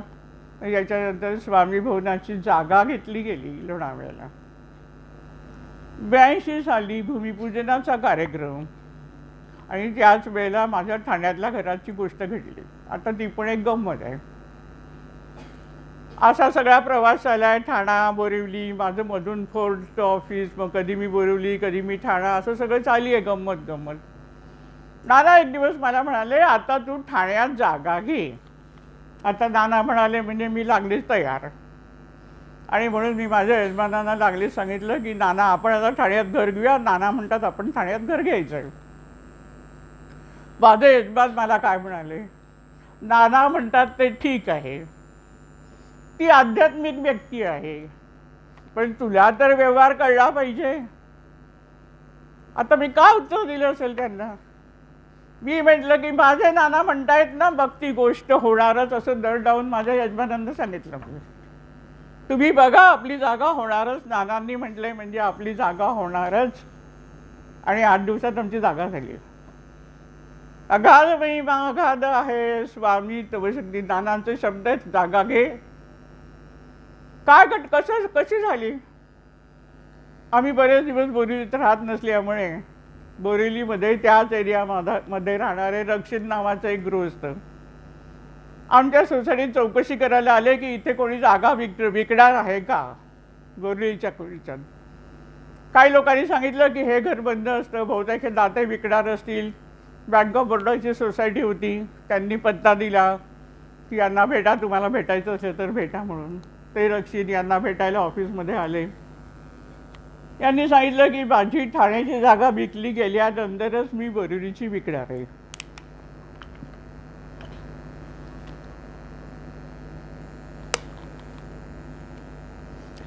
याच्यानंतर स्वामी भवनाची जागा घेतली गेली लोणावळ्याला. 82 साली भूमिपूजनाचा कार्यक्रम आणि त्याच वेळेला माझ्या ठाण्यातल्या घराची गोष्ट घडली. आता ती पण एक गंमत आहे. असा सगळा प्रवास झाला आहे. ठाणा, बोरिवली, माझं मधून फोर्ट ऑफिस, मग कधी मी बोरिवली, कधी मी ठाणा, असं सगळं चालली आहे गंमत. नाना एक दिवस मला म्हणाले, आता तू ठाण्यात जागा घे. आता नाना म्हणाले म्हणजे मी लागलीच तयार. आणि म्हणून मी माझ्या यजमानांना लागलीच सांगितलं की नाना आपण आता ठाण्यात घर घेऊया. नाना म्हणतात आपण ठाण्यात घर घ्यायचं आहे. माझे यजमान मला काय म्हणाले, नाना म्हणतात ते ठीक आहे, ती आध्यात्मिक व्यक्ती आहे, पण तुला तर व्यवहार कळला पाहिजे. आता मी का उत्तर दिलं असेल त्यांना? मी म्हटलं की माझे नाना म्हणतायत ना बघ ती गोष्ट होणारच, असं दर डाऊन माझ्या यजमानांना सांगितलं. तुम्ही बघा आपली जागा होणारच, नानांनी म्हटलंय म्हणजे आपली जागा होणारच. आणि 8 दिवसात आमची जागा झाली. अगाध महिमा अगाध आहे स्वामी तव शक्ती, नानांचे शब्द आहेत, जागा घे. काय कशी झाली? आम्ही बरेच दिवस बोरिवलीत राहत नसल्यामुळे बोरिवलीमध्ये त्याच एरियामध्ये राहणारे रक्षित नावाचं एक गृहस्थ आमच्या सोसायटीत चौकशी करायला आले की इथे कोणी जागा विकणार आहे का बोरिवलीच्या खोलीच्यात. काही लोकांनी सांगितलं की हे घर बंद असतं, बहुतेक हे दाते विकणार असतील. बँक ऑफ बरोडाची सोसायटी होती, त्यांनी पत्ता दिला की यांना भेटा, तुम्हाला भेटायचं असेल तर भेटा म्हणून. ते रक्षित यांना भेटायला ऑफिसमध्ये आले. यांनी सांगितलं की माझी ठाण्याची जागा विकली गेल्यानंतरच मी बोरिवलीची विकणार आहे.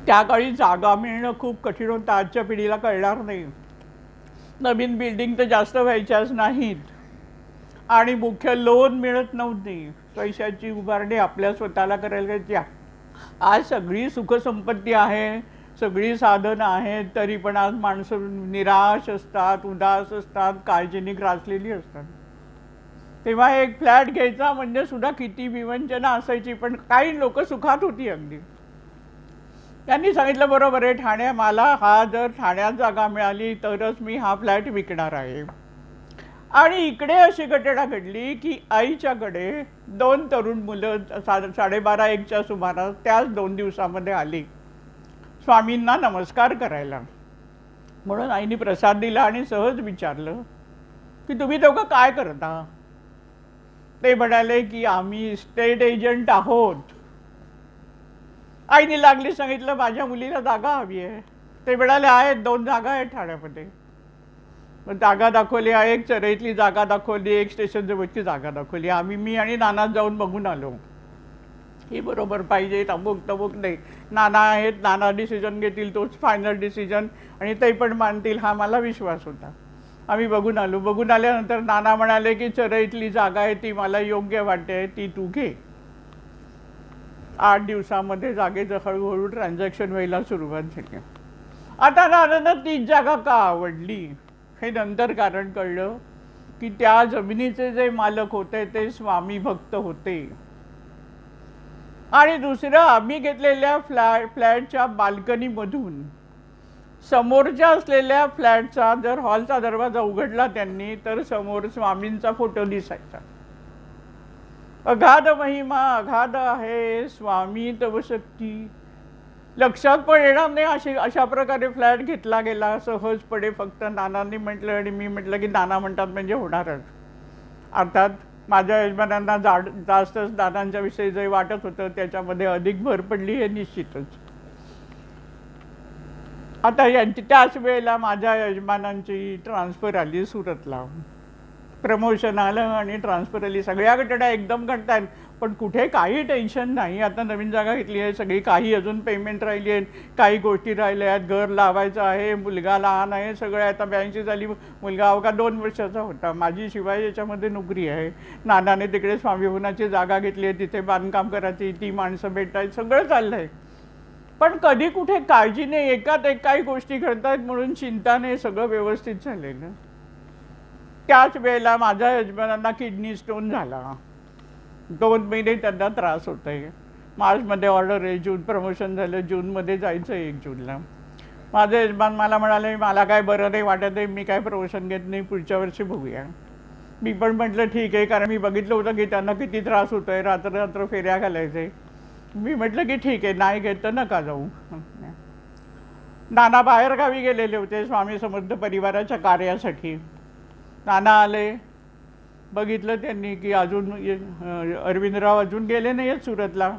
त्या काळी जागा मिळणं खूप कठीण होतं, आजच्या पिढीला कळणार नाही. नवीन बिल्डिंग तर जास्त व्हायच्याच नाहीत आणि मुख्य लोन मिळत नव्हती. पैशाची उभारणी आपल्या स्वतःला करायला द्या. आज सगळी सुखसंपत्ती आहे, सगळी साधनं आहेत, तरी पण आज माणसं निराश असतात, उदास असतात, काळजीने ग्रासलेली असतात. तेव्हा एक फ्लॅट घ्यायचा म्हणजे सुद्धा किती विवंचना असायची, पण काही लोक सुखात होती अगदी. त्यांनी सांगितलं बरोबर आहे, मला जर ठाण्यात जागा मिळाली तरच मी हा फ्लॅट विकणार आहे. आणि इकडे अशी घटना घडली की आईच्याकडे 2 तरुण मुलं 12:30-1च्या सुमारास त्याच 2 दिवसामध्ये आली स्वामींना नमस्कार करायला. म्हणून आईने प्रसाद दिला आणि सहज विचारलं की तुम्ही दोघं काय करता? ते म्हणाले की आम्ही इस्टेट एजंट आहोत. आईने लागली सांगितलं माझ्या मुलीला जागा हवी आहे. ते म्हणाले आहेत 2 जागा आहेत ठाण्यामध्ये. मग जागा दाखवली, एक चरईतली जागा दाखवली, एक स्टेशन जवळची जागा दाखवली. मी आणि नाना जाऊन बघून आलो. ही बरोबर पाहिजे, तमुक नाही. नाना आहेत, नाना डिसिजन घेतील, तोच फायनल डिसिजन, आणि ते पण मानतील हा मला विश्वास होता. आम्ही बघून आलो. बघून आल्यानंतर नाना म्हणाले की चरईतली जागा आहे ती मला योग्य वाटते, ती तू घे. 8 दिवसामध्ये जागेचं हळूहळू ट्रान्झॅक्शन व्हायला सुरुवात झाली. आता नानांना तीच जागा का आवडली हे नंतर कारण कळलं की त्या जमिनीचे जे मालक होते ते स्वामी भक्त होते. आणि दुसरं, आम्ही घेतलेल्या फ्लॅटच्या बाल्कनीमधून समोरच्या असलेल्या फ्लॅटचा जर हॉलचा दरवाजा उघडला त्यांनी तर समोर स्वामींचा फोटो दिसायचा. अगाध महिमा अगाध आहे स्वामी तव शक्ती. लक्षात पण येणार नाही अशा प्रकारे फ्लॅट घेतला गेला सहजपणे. फक्त नानांनी म्हटलं आणि मी म्हटलं की नाना म्हणतात म्हणजे होणारच. अर्थात माझ्या यजमानांना जास्तच नानांच्या विषयी जे वाटत होतं त्याच्यामध्ये अधिक भर पडली हे निश्चितच. आता त्याच वेळेला माझ्या यजमानांची ट्रान्सफर आली सुरतला. प्रमोशन आलं आणि ट्रान्सफर आली. सगळ्या घटना एकदम घडतात, पण कुठे काही टेन्शन नाही. आता नवीन जागा घेतली आहे सगळी, काही अजून पेमेंट राहिली आहे, काही गोष्टी राहिल्या आहेत, घर लावायचं आहे, मुलगा लहान आहे, सगळं. आता 82 झाली, मुलगा अवघा 2 वर्षाचा होता. माझी शिवाय याच्यामध्ये नोकरी आहे. नानाने तिकडे स्वामीभवनाची जागा घेतली आहे, तिथे बांधकाम करायची, ती माणसं भेटायची, सगळं चाललं आहे. पण कधी कुठे काळजीने एकात एक काही गोष्टी घडतायत म्हणून चिंताने सगळं व्यवस्थित झालेलं. त्याच वेळेला माझ्या यजमानांना किडनी स्टोन झाला. 2 महिने त्यांना त्रास होत आहे. मार्चमध्ये ऑर्डर आहे, जून प्रमोशन झालं, जूनमध्ये जायचं आहे 1 जूनला. माझे यजमान मला म्हणाले, मला काय बरं नाही वाटत आहे, मी काय प्रमोशन घेत नाही, पुढच्या वर्षी बघूया. मी पण म्हटलं ठीक आहे, कारण मी बघितलं होतं की त्यांना किती त्रास होतो आहे, रात्र रात्र फेऱ्या घालायचे. मी म्हटलं की ठीक आहे, नाही घेत तर नका जाऊ. नाना बाहेरगावी गेलेले होते स्वामी समर्थ परिवाराच्या कार्यासाठी. नाना आले, बघितलं त्यांनी की अजून अरविंदराव अजून गेले नाही आहेत सुरतला.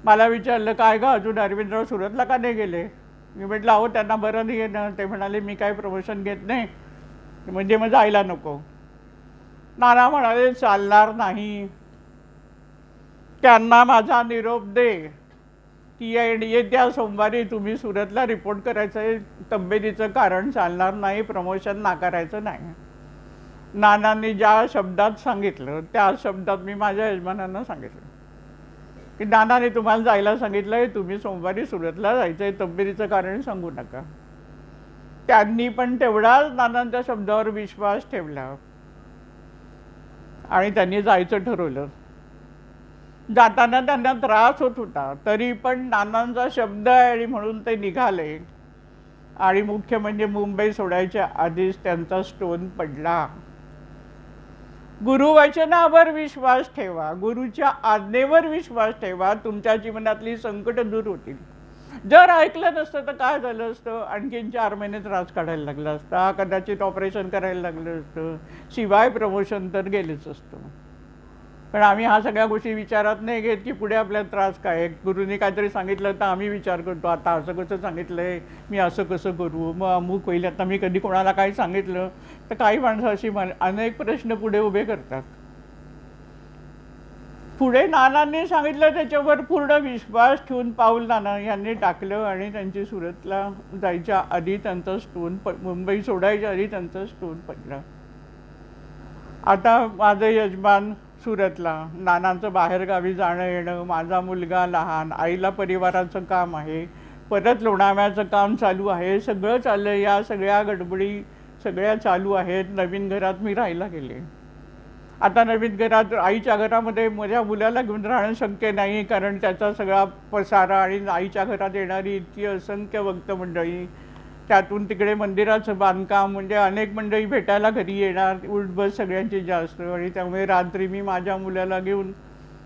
मला विचारलं, काय गं अजून अरविंदराव सुरतला का नाही गेले? मी म्हटलं अहो त्यांना बरं नाही आहे ना. ते म्हणाले मी काय प्रमोशन घेत नाही, म्हणजे मग जायला नको. नाना म्हणाले चालणार नाही, त्यांना माझा निरोप दे की येत्या सोमवारी तुम्ही सुरतला रिपोर्ट करायचं आहे, तब्येतीचं कारण चालणार नाही, प्रमोशन नाकारायचं नाही. नानांनी ज्या शब्दात सांगितलं त्या शब्दात मी माझ्या यजमानांना सांगितलं की नानाने तुम्हाला जायला सांगितलं आहे, तुम्ही सोमवारी सुरतला जायचं आहे, तब्येतीचं कारण सांगू नका. त्यांनी पण तेवढाच नानांच्या शब्दावर विश्वास ठेवला आणि त्यांनी जायचं ठरवलं. जाताना त्यांना त्रास होत होता, तरी पण नानांचा शब्द आहे आणि म्हणून ते निघाले. आणि मुख्य म्हणजे मुंबई सोडायच्या आधीच त्यांचा स्टोन पडला. गुरुवचनावर विश्वास ठेवा, गुरुच्या आज्ञेवर विश्वास ठेवा, तुमच्या जीवनातली संकट दूर होतील. जर ऐकलं नसतं तर काय झालं असतं, आणखीन 4 महिने त्रास काढायला लागला असता, कदाचित ऑपरेशन करायला लागलं असतं, शिवाय प्रमोशन तर गेलेच असतं. पण आम्ही ह्या सगळ्या गोष्टी विचारात नाही घेत की पुढे आपल्याला त्रास काय. गुरुनी काहीतरी सांगितलं तर आम्ही विचार करतो, आता असं कसं सांगितलंय, मी असं कसं करू, मग अमुक होईल. आता मी कधी कोणाला काही सांगितलं तर काही माणसं अशी अनेक प्रश्न पुढे उभे करतात. पुढे नानांनी सांगितलं त्याच्यावर पूर्ण विश्वास ठेवून पाऊल नाना यांनी टाकलं आणि त्यांची सुरतला जायच्या आधी त्यांचा स्टोन मुंबई सोडायच्या आधी त्यांचा स्टोन पडला. आता माझे यजमान सुरतला, नानांचं बाहेरगावी जाणं येणं, माझा मुलगा लहान, आईला परिवाराचं काम आहे, परत लोणावळ्याचं काम चालू आहे, सगळं चाललं. या सगळ्या गडबडी सगळ्या चालू आहेत. नवीन घरात मी राहायला गेले. आता नवीन घरात आईच्या घरामध्ये माझ्या मुलाला घेऊन राहणं शक्य नाही, कारण त्याचा सगळा पसारा आणि आईच्या घरात येणारी इतकी असंख्य भक्त मंडळी, त्यातून तिकडे मंदिराचं बांधकाम, म्हणजे अनेक मंडळी भेटायला घरी येणार, उठबस सगळ्यांची जास्त. आणि त्यामुळे रात्री मी माझ्या मुलाला घेऊन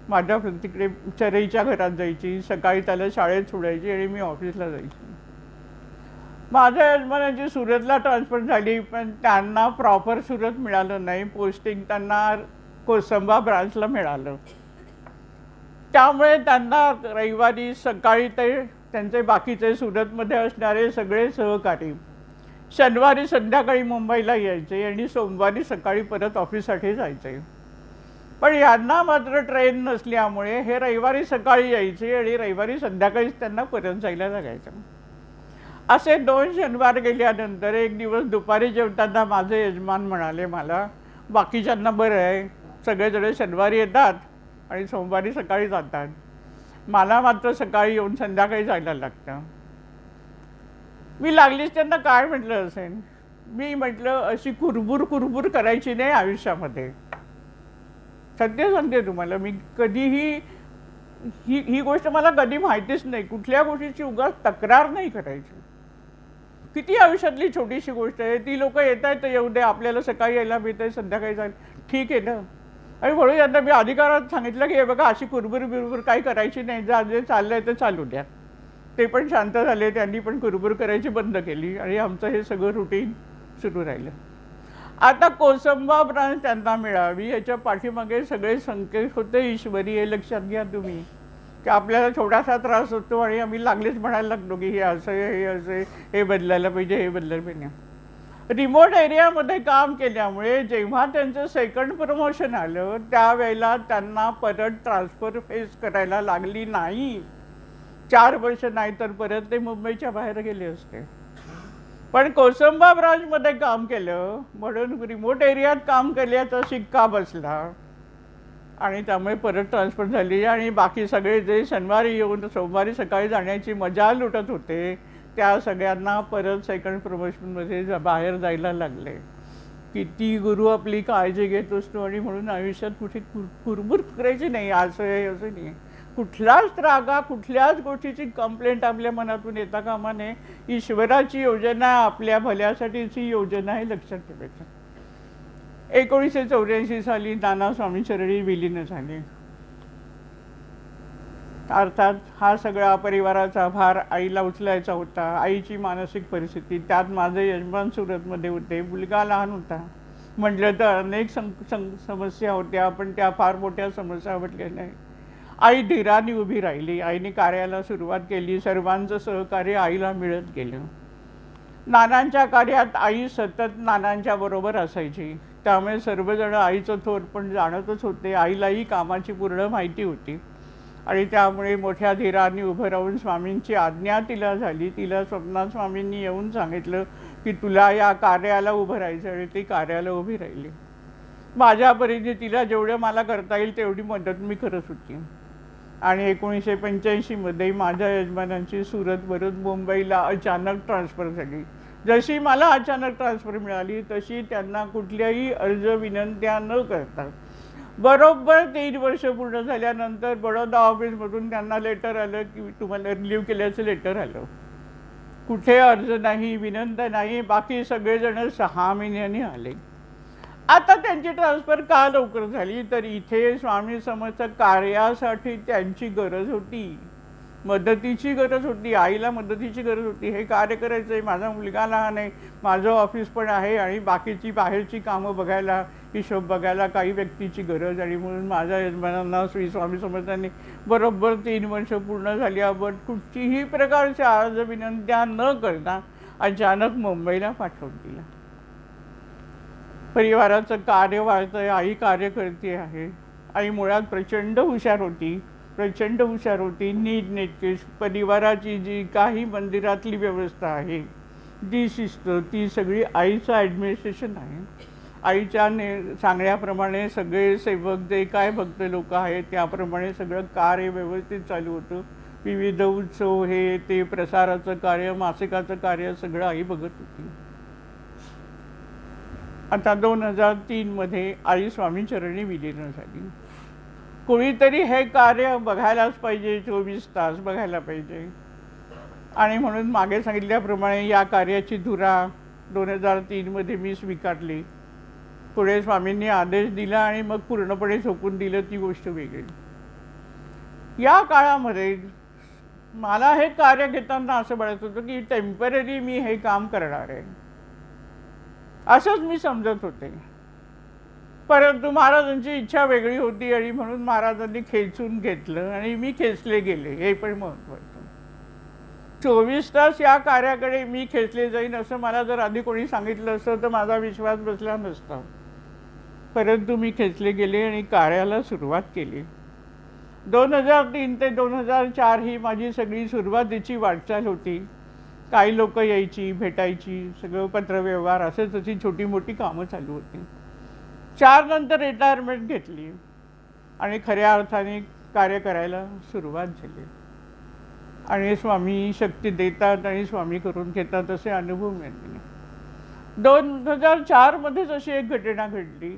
माझ्या तिकडे चरईच्या घरात जायची, सकाळी त्याला शाळेत सोडायची आणि मी ऑफिसला जायची. माझ्या यजमानाची सुरतला ट्रान्सफर झाली, पण त्यांना प्रॉपर सुरत मिळालं नाही. पोस्टिंग त्यांना कोसंबा ब्रांचला मिळालं. त्यामुळे त्यांना रविवारी सकाळी ते त्यांचे बाकीचे सुरतमध्ये असणारे सगळे सहकारी शनिवारी संध्याकाळी मुंबईला यायचे आणि सोमवारी सकाळी परत ऑफिससाठी जायचे. पण यांना मात्र ट्रेन नसल्यामुळे हे रविवारी सकाळी यायचे आणि रविवारी संध्याकाळीच त्यांना परत जायला लागायचं. असे 2 शनिवार गेल्यानंतर एक दिवस दुपारी जेवताना माझे यजमान म्हणाले मला, बाकीच्यांना बरं आहे, सगळेजण शनिवारी येतात आणि सोमवारी सकाळी जातात, मला मात्र सकाळी येऊन संध्याकाळी जायला लागतं. मी लागलीच त्यांना काय म्हटलं असेल, मी म्हटलं अशी कुरबुर करायची नाही आयुष्यामध्ये. सत्य सांगते तुम्हाला, मी कधीही ही गोष्ट मला कधी माहितीच नाही, कुठल्या गोष्टीची उगाच तक्रार नाही करायची. किती आयुष्यातली छोटीशी गोष्ट आहे, ती लोक येत आहेत तर येऊ दे, आपल्याला सकाळी यायला मिळतंय, संध्याकाळी जायला ठीक आहे ना. आणि म्हणून यांना मी अधिकारात सांगितलं की हे बघा अशी कुरबुर काही करायची नाही, जे चाललंय ते चालू द्या. ते पण शांत झाले, त्यांनी पण कुरबुर करायची बंद केली आणि आमचं हे सगळं रुटीन सुरू राहिलं. आता कोसंबा ब्रांच त्यांना मिळावी याच्या पाठीमागे सगळे संकेत होते ईश्वरी, हे लक्षात घ्या तुम्ही, की आपल्याला छोटासा त्रास होतो आणि आम्ही लागलेच म्हणायला लागतो की हे असं आहे, हे असं आहे, हे बदलायला पाहिजे, हे बदलायला पाहिजे. रिमोट एरियामध्ये काम केल्यामुळे जेव्हा त्यांचं सेकंड प्रमोशन आलं त्यावेळेला त्यांना परत ट्रान्सफर फेस करायला लागली नाही. 4 वर्ष नाही तर परत ते मुंबईच्या बाहेर गेले असते. पण कोसंबा ब्रांचमध्ये काम केलं म्हणून रिमोट एरियात काम केल्याचा शिक्का बसला आणि त्यामुळे परत ट्रान्सफर झाली. आणि बाकी सगळे जे शनिवारी येऊन सोमवारी सकाळी जाण्याची मजा लुटत होते त्या सगळ्यांना परत सेकंड प्रमोशनमध्ये बाहेर जायला लागले. किती गुरु आपली काळजी घेत असतो आणि म्हणून आयुष्यात कुठे कुरबुर करायची नाही, असं आहे असं नाही. कुठलाच रागा, कुठल्याच गोष्टीची कंप्लेंट आपल्या मनातून येता कामा नये. ईश्वराची योजना आपल्या भल्यासाठीची योजना हे लक्षात ठेवायचं. 1984 साली नाना स्वामीचरणी विलीन झाले. अर्थात हा सगळा परिवाराचा भार आईला उचलायचा होता. आईची मानसिक परिस्थिती, त्यात माझे यजमान सुरतमध्ये होते, मुलगा लहान होता. म्हटलं तर अनेक समस्या होत्या, पण त्या फार मोठ्या समस्या वाटल्या नाही. आई धीराने उभी राहिली. आईने कार्याला सुरुवात केली. सर्वांचं सहकार्य आईला मिळत गेलं. नानांच्या कार्यात आई सतत नानांच्या बरोबर असायची, त्यामुळे सर्वजण आईचं थोर पण जाणतच होते. आईलाही कामाची पूर्ण माहिती होती आणि त्यामुळे मोठ्या धीराने उभं राहून स्वामींची आज्ञा तिला झाली. तिला स्वप्नात स्वामींनी येऊन सांगितलं की तुला या कार्याला उभं राहायचं, आणि ती कार्याला उभी राहिली. माझ्या परीने तिला जेवढं मला करता येईल तेवढी मदत मी करत होती. आणि 1985 मध्ये माझ्या यजमानांची सुरतवरून मुंबईला अचानक ट्रान्सफर झाली. जशी मला अचानक ट्रान्सफर मिळाली तशी त्यांना कुठल्याही अर्ज विनंत्या न करता बरोबर 3 वर्ष पूर्ण झाल्यानंतर बडोदा ऑफिसमधून त्यांना लेटर आलं की तुम्हाला रिलीव्ह केल्याचं लेटर आलं. कुठे अर्ज नाही, विनंती नाही, बाकी सगळेजण 6 महिन्यांनी आले. आता त्यांची ट्रान्सफर का लवकर झाली, तर इथे स्वामी समर्थ कार्यासाठी त्यांची गरज होती, मदतीची गरज होती. आईला मदतीची गरज होती. हे कार्य करायचं आहे, माझा मुलगा लहान आहे, माझं ऑफिस पण आहे आणि बाकीची बाहेरची कामं बघायला, हिशोब बघायला काही व्यक्तीची गरज. आणि म्हणून माझ्या यजमानांना श्री स्वामी समर्थांनी बरोबर 3 वर्ष पूर्ण झाल्यावर कुठलीही प्रकारच्या अर्ज विनंत्या न करता अचानक मुंबईला पाठवून दिला. परिवाराचं कार्य वाढतंय, आई कार्य करते आहे. आई मुळात प्रचंड हुशार होती, प्रचंड हुशार होती. नीटनेटकी परिवाराची जी काही मंदिरातली व्यवस्था आहे, जी शिस्त, ती सगळी आईचं ॲडमिनिस्ट्रेशन आहे. आईच्या सांगण्याप्रमाणे सगळे सेवक, जे काय भक्त लोक आहेत त्याप्रमाणे सगळं कार्य व्यवस्थित चालू होतं. विविध उत्सव, हे ते, प्रसाराचं कार्य, मासिकाचं कार्य सगळं आई बघत होती. आता 2003 मध्ये आई स्वामीचरणी विलीन झाली. कोणीतरी हे कार्य बघायलाच पाहिजे, 24 तास बघायला पाहिजे. आणि म्हणून मागे सांगितल्याप्रमाणे या कार्याची धुरा 2003 मध्ये मी स्वीकारली. पुढे स्वामींनी आदेश दिला आणि मग पूर्णपणे झोपून दिलं, ती गोष्ट वेगळी. या काळामध्ये मला हे कार्य घेताना असं वाटत होतं की टेम्पररी मी हे काम करणार आहे, असंच मी समजत होते. परंतु महाराजांची इच्छा वेगळी होती आणि म्हणून महाराजांनी खेचून घेतलं आणि मी खेचले गेले, हे पण महत्त्वाचं. 24 तास या कार्याकडे मी खेचले जाईन असं मला जर आधी कोणी सांगितलं असतं तर माझा विश्वास बसला नसता. परंतु मी खेचले गेले आणि कार्याला सुरुवात केली. 2003 ते 2004 ही माझी सगळी सुरुवातीची वाटचाल होती. काही लोक यायची, भेटायची, सगळं पत्रव्यवहार, असंच अशी छोटी मोठी कामं चालू होती. 4 नंतर रिटायरमेंट घेतली आणि खऱ्या अर्थाने कार्य करायला सुरुवात झाली. आणि स्वामी शक्ती देतात आणि स्वामी करून घेतात असे अनुभव मिळाले. 2004 मध्येच अशी एक घटना घडली.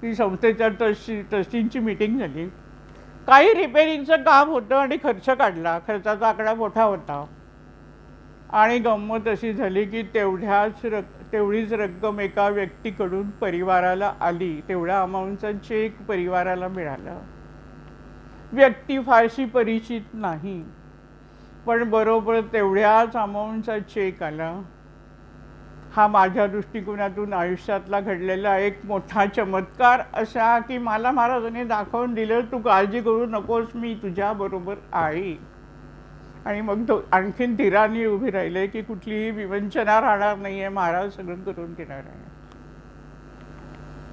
ती संस्थेच्या ट्रस्टींची मीटिंग झाली. काही रिपेरिंगचं काम होतं आणि खर्च काढला. खर्चाचा आकडा मोठा होता आणि गंमत अशी झाली की तेवढीच रक्कम एका व्यक्तीकडून परिवाराला आली. तेवढ्या अमाऊंटचा चेक परिवाराला मिळाला. व्यक्ती फारशी परिचित नाही, पण बरोबर तेवढ्याच अमाऊंटचा चेक आला. हा माझ्या दृष्टिकोनातून आयुष्यातला घडलेला एक मोठा चमत्कार असा की मला महाराजांनी दाखवून दिलं, तू काळजी करू नकोस, मी तुझ्या बरोबर आहे. आणि मग तो आणखीन धीराने उभी राहिले की कुठलीही विवंचना राहणार नाही आहे, महाराज सगळं करून घेणार आहे.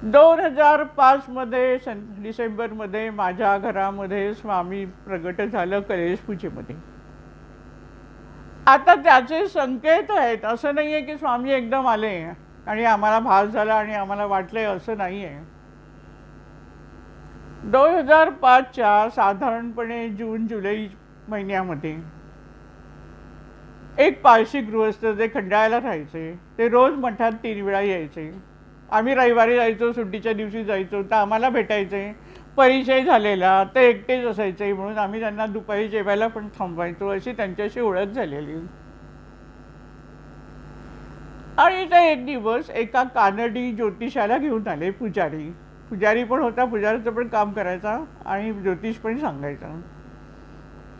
2005 मध्ये डिसेंबरमध्ये माझ्या घरामध्ये स्वामी प्रगट झालं कलेश पूजेमध्ये. आता त्याचे संकेत आहेत, असं नाही आहे की स्वामी एकदम आले आणि आम्हाला भास झाला आणि आम्हाला वाटलंय, असं नाही आहे. 2005च्या साधारणपणे जून-जुलै महिन्यामध्ये एक पारशी गृहस्थ जे खंडाळ्याला राहायचे, ते रोज मठात 3 वेळा यायचे. आम्ही रविवारी जायचो, सुट्टीच्या दिवशी जायचो, तर आम्हाला भेटायचे. परिचय झालेला, ते एकटेच असायचे म्हणून आम्ही त्यांना दुपारी जेवायला पण थांबवायचो, अशी त्यांच्याशी ओळख झालेली. आणि ते एक दिवस एका कानडी ज्योतिषाला घेऊन आले पुजारी. पुजारी पण होता, पुजारीचं पण काम करायचा आणि ज्योतिष पण सांगायचा.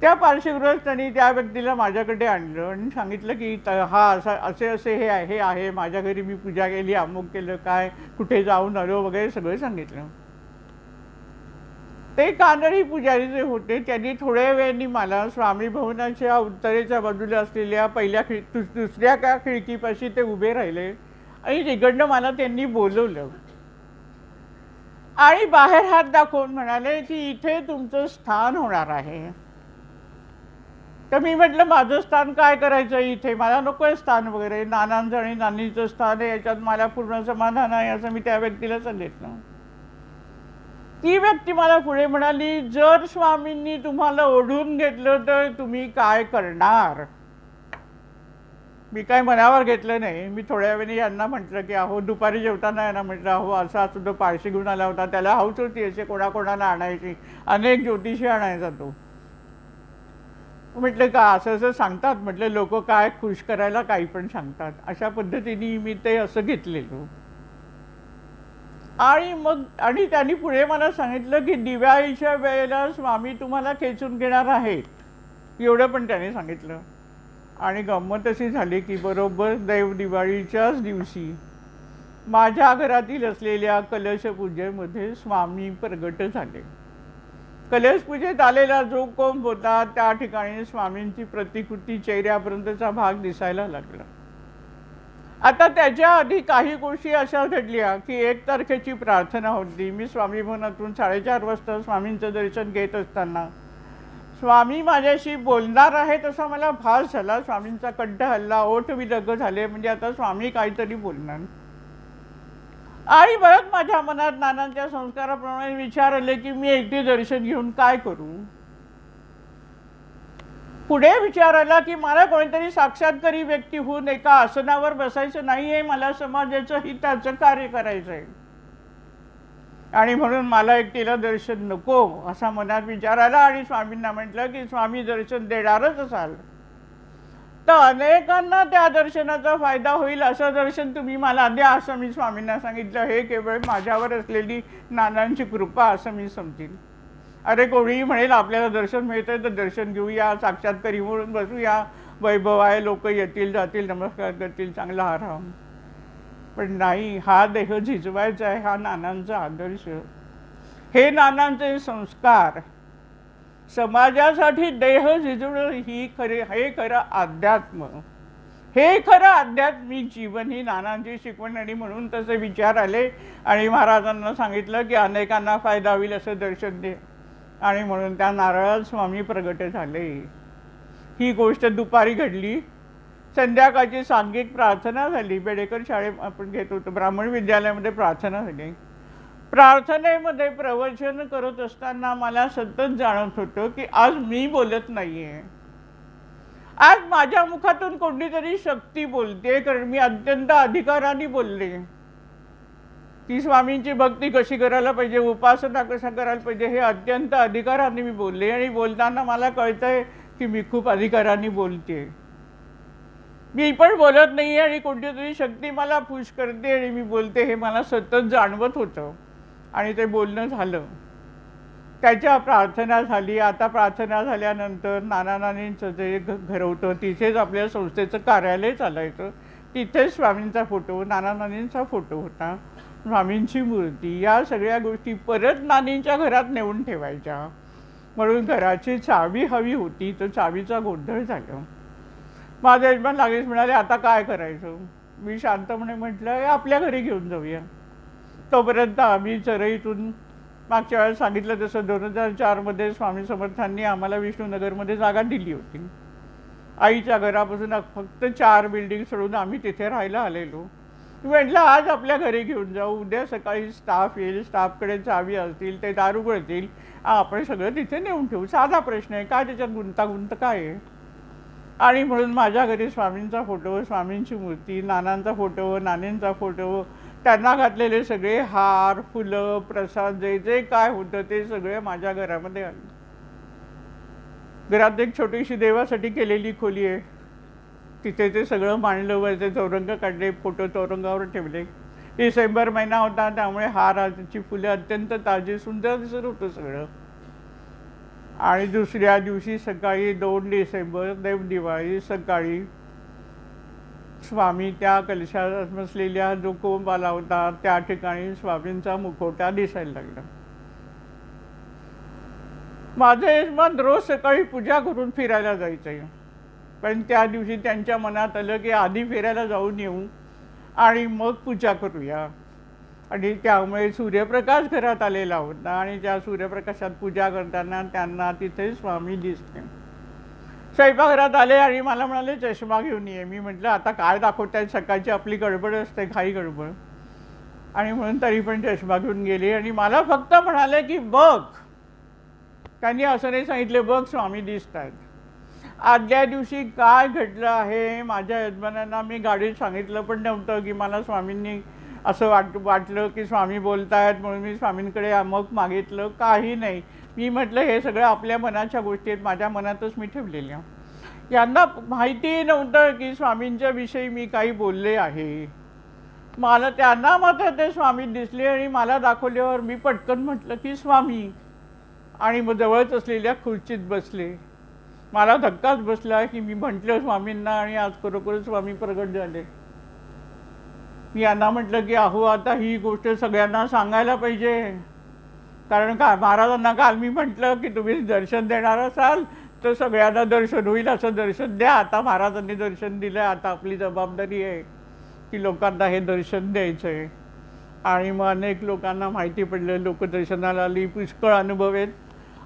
त्या पार्श्वभूमीवर त्यांनी त्या व्यक्तीला माझ्याकडे आणलं आणि सांगितलं की हा असे असे हे आहे, माझ्या घरी मी पूजा केली, अमुक केलं, काय कुठे जाऊन आलो वगैरे सगळं सांगितलं. ते कानडी पुजारी जे होते त्यांनी थोड्या वेळाने मला स्वामी भवनाच्या उत्तरेच्या बाजूला असलेल्या दुसऱ्या का खिडकीपाशी ते उभे राहिले आणि तिकडनं मला त्यांनी बोलवलं आणि बाहेर हात दाखवून म्हणाले की इथे तुमचं स्थान होणार आहे. तर मी म्हटलं माझं स्थान काय करायचं इथे, मला नको आहे स्थान वगैरे, नानांचं आणि नानीचं स्थान आहे, याच्यात मला पूर्ण समाधान आहे असं मी त्या व्यक्तीला सांगितलं. ती व्यक्ती मला पुढे म्हणाली, जर स्वामींनी तुम्हाला ओढून घेतलं तर तुम्ही काय करणार? मी काय मनावर घेतलं नाही. मी थोड्या वेळाने यांना म्हटलं की अहो दुपारी जेवताना यांना म्हटलं अहो असा सुद्धा पारशी घेऊन आला होता, त्याला हौस होती असे कोणाकोणाला आणायची, अनेक ज्योतिषी आणायचा तो. म्हटलं का असं असं सांगतात, म्हटलं लोक काय खुश करायला काही पण सांगतात, अशा पद्धतीने मी ते असं घेतलेलं. आणि त्यांनी पुढे मला सांगितलं की दिवाळीच्या वेळेला स्वामी तुम्हाला खेचून घेणार आहेत, एवढं पण त्याने सांगितलं. आणि गंमत अशी झाली की बरोबर देव दिवाळीच्याच दिवशी माझ्या घरातील असलेल्या कलश पूजेमध्ये स्वामी प्रगट झाले. कलश पूजेत आलेला जो कोंब होता त्या ठिकाणी स्वामींची प्रतिकृती चेहऱ्यापर्यंतचा भाग दिसायला लागला. आता त्याच्या आधी काही गोष्टी अशा घडल्या की 1 तारखेची प्रार्थना होती. मी स्वामी भवनातून 4:30 वाजता स्वामींचं दर्शन घेत असताना स्वामी माझ्याशी बोलणार आहेत असा मला भास झाला. स्वामींचा कंठ हल्ला, ओठ विलग झाले, म्हणजे आता स्वामी काहीतरी बोलणार. आणि परत माझ्या मनात नानांच्या संस्काराप्रमाणे विचार आले की मी एकटी दर्शन घेऊन काय करू. पुढे विचार आला की मला कोणीतरी साक्षात्कारी व्यक्ती होऊन एका आसनावर बसायचं नाहीये, मला समाजाचं हिताचं कार्य करायचं आहे आणि म्हणून मला एकटीला दर्शन नको असा मनात विचार आला. आणि स्वामींना म्हटलं की स्वामी दर्शन देणारच असाल तर अनेकांना त्या दर्शनाचा फायदा होईल असं दर्शन तुम्ही मला द्या असं मी स्वामींना सांगितलं. हे केवळ माझ्यावर असलेली नानांची कृपा असं मी समजेल. अरे कोणीही म्हणेल आपल्याला दर्शन मिळतंय तर दर्शन घेऊया, साक्षात्कारी म्हणून बसूया, वैभव आहे, लोक येतील जातील, नमस्कार करतील, चांगला आराम. पण नाही, हा देह झिजवायचा आहे, हा नानांचा आदर्श, हे नानांचे संस्कार, समाजासाठी देह झिजवणं हे खरं अध्यात्म, हे खरं आध्यात्मिक जीवन, ही नानांची शिकवण. आणि म्हणून तसे विचार आले आणि महाराजांना सांगितलं की अनेकांना फायदा होईल असं दर्शन दे. आणि म्हणून त्या नारळात स्वामी प्रगट झाले. ही गोष्ट दुपारी घडली. संध्याकाळची सांघिक प्रार्थना झाली. बेडेकर शाळेत आपण घेत होतो, ब्राह्मण विद्यालयामध्ये प्रार्थना झाली. प्रार्थनेमध्ये प्रवचन करत असताना मला सतत जाणवत होतं की आज मी बोलत नाहीये, आज माझ्या मुखातून कोणतीतरी शक्ती बोलते, कारण मी अत्यंत अधिकाराने बोलले. ती स्वामींची भक्ती कशी करायला पाहिजे, उपासना कशा करायला पाहिजे, हे अत्यंत अधिकाराने मी बोलले. आणि बोलताना मला कळतंय की मी खूप अधिकाराने बोलते, मी पण बोलत नाहीये आणि कोणती तरी शक्ती मला पुश करते आणि मी बोलते, हे मला सतत जाणवत होतं. आणि ते बोलणं झालं. त्याच्या प्रार्थना झाली. आता प्रार्थना झाल्यानंतर नाना नानींचं जे घर होतं तिथेच आपल्या संस्थेचं कार्यालय चालायचं, तिथेच स्वामींचा फोटो, नाना नानींचा फोटो होता, स्वामींची मूर्ती, या सगळ्या गोष्टी परत नानींच्या घरात नेऊन ठेवायच्या. म्हणून घराची चावी हवी होती, तर चावीचा गोंधळ झाला. माझे यजमान लागेच म्हणाले आता काय करायचं. मी शांतपणे म्हटलं आपल्या घरी घेऊन जाऊया. तोपर्यंत आम्ही चरईतून मागच्या वेळेस सांगितलं तसं 2004 स्वामी समर्थांनी आम्हाला विष्णुनगरमध्ये जागा दिली होती. आईच्या घरापासून फक्त 4 बिल्डिंग सोडून आम्ही तिथे राहायला आलेलो. म्हटलं आज आपल्या घरी घेऊन जाऊ, उद्या सकाळी स्टाफ येईल, स्टाफकडे चावी असतील, ते दार उघडतील, आपण सगळं तिथे नेऊन ठेवू, साधा प्रश्न आहे, काय त्याच्यात गुंतागुंत काय आहे. आणि म्हणून माझ्या घरी स्वामींचा फोटो, स्वामींची मूर्ती, नानांचा फोटो, नानींचा फोटो, त्यांना घातलेले सगळे हार, फुलं, प्रसाद जे जे काय होतं ते सगळे माझ्या घरामध्ये आले. घरात एक छोटीशी देवासाठी केलेली खोली आहे, तिथे ते सगळं मांडलं, वरचे चौरंग काढले, फोटो चौरंगावर ठेवले. डिसेंबर महिना होता त्यामुळे हाराची फुले अत्यंत ताजी सुंदर दिसत होतं सगळं. आणि दुसऱ्या दिवशी सकाळी 2 डिसेंबर देव दिवाळी सकाळी स्वामी त्या कलशात बसलेल्या जो कोंब आला होता त्या ठिकाणी स्वामींचा मुखवटा दिसायला लागला. माझे यजमान रोज सकाळी पूजा करून फिरायला जायचे, पण त्या दिवशी त्यांच्या मनात आलं की आधी फिरायला जाऊन येऊ आणि मग पूजा करूया. आणि त्यामुळे सूर्यप्रकाश घरात आलेला होता आणि त्या सूर्यप्रकाशात पूजा करताना त्यांना तिथे स्वामी दिसले. स्वयंपाकघरात आले आणि मला म्हणाले चष्मा घेऊन ये. मी म्हटलं आता काय दाखवतायत, सकाळची आपली गडबड असते, घाई गडबड, आणि म्हणून तरी पण चष्मा घेऊन गेले. आणि मला फक्त म्हणाले की बघ, त्यांनी असं नाही सांगितले बघ स्वामी दिसत आहेत. आदल्या दिवशी काय घडलं आहे माझ्या यजमानांना मी गाडीत सांगितलं पण नव्हतं की मला स्वामींनी असं वाटलं की स्वामी बोलतायत म्हणून मी स्वामींकडे मग मागितलं, काही नाही. मी म्हटलं हे सगळं आपल्या मनाच्या गोष्टी आहेत, माझ्या मनातच मी ठेवलेल्या. यांना माहिती नव्हतं की स्वामींच्या विषयी मी काही बोलले आहे. मला त्यांना मात्र ते स्वामी दिसले आणि मला दाखवल्यावर मी पटकन म्हटलं की स्वामी, आणि मग जवळच असलेल्या खुर्चीत बसले. मला धक्काच बसला की मी म्हटलं स्वामींना आणि आज खरोखर स्वामी प्रगट झाले. मी यांना म्हटलं की अहो आता ही गोष्ट सगळ्यांना सांगायला पाहिजे, कारण का महाराजांना काल मी म्हटलं की तुम्ही दर्शन देणार असाल तर सगळ्यांना दर्शन होईल असं दर्शन द्या. आता महाराजांनी दर्शन दिलं, आता आपली जबाबदारी आहे की लोकांना हे दर्शन द्यायचं आहे. आणि मग अनेक लोकांना माहिती पडलं, लोक दर्शनाला आली. पुष्कळ अनुभव आहेत.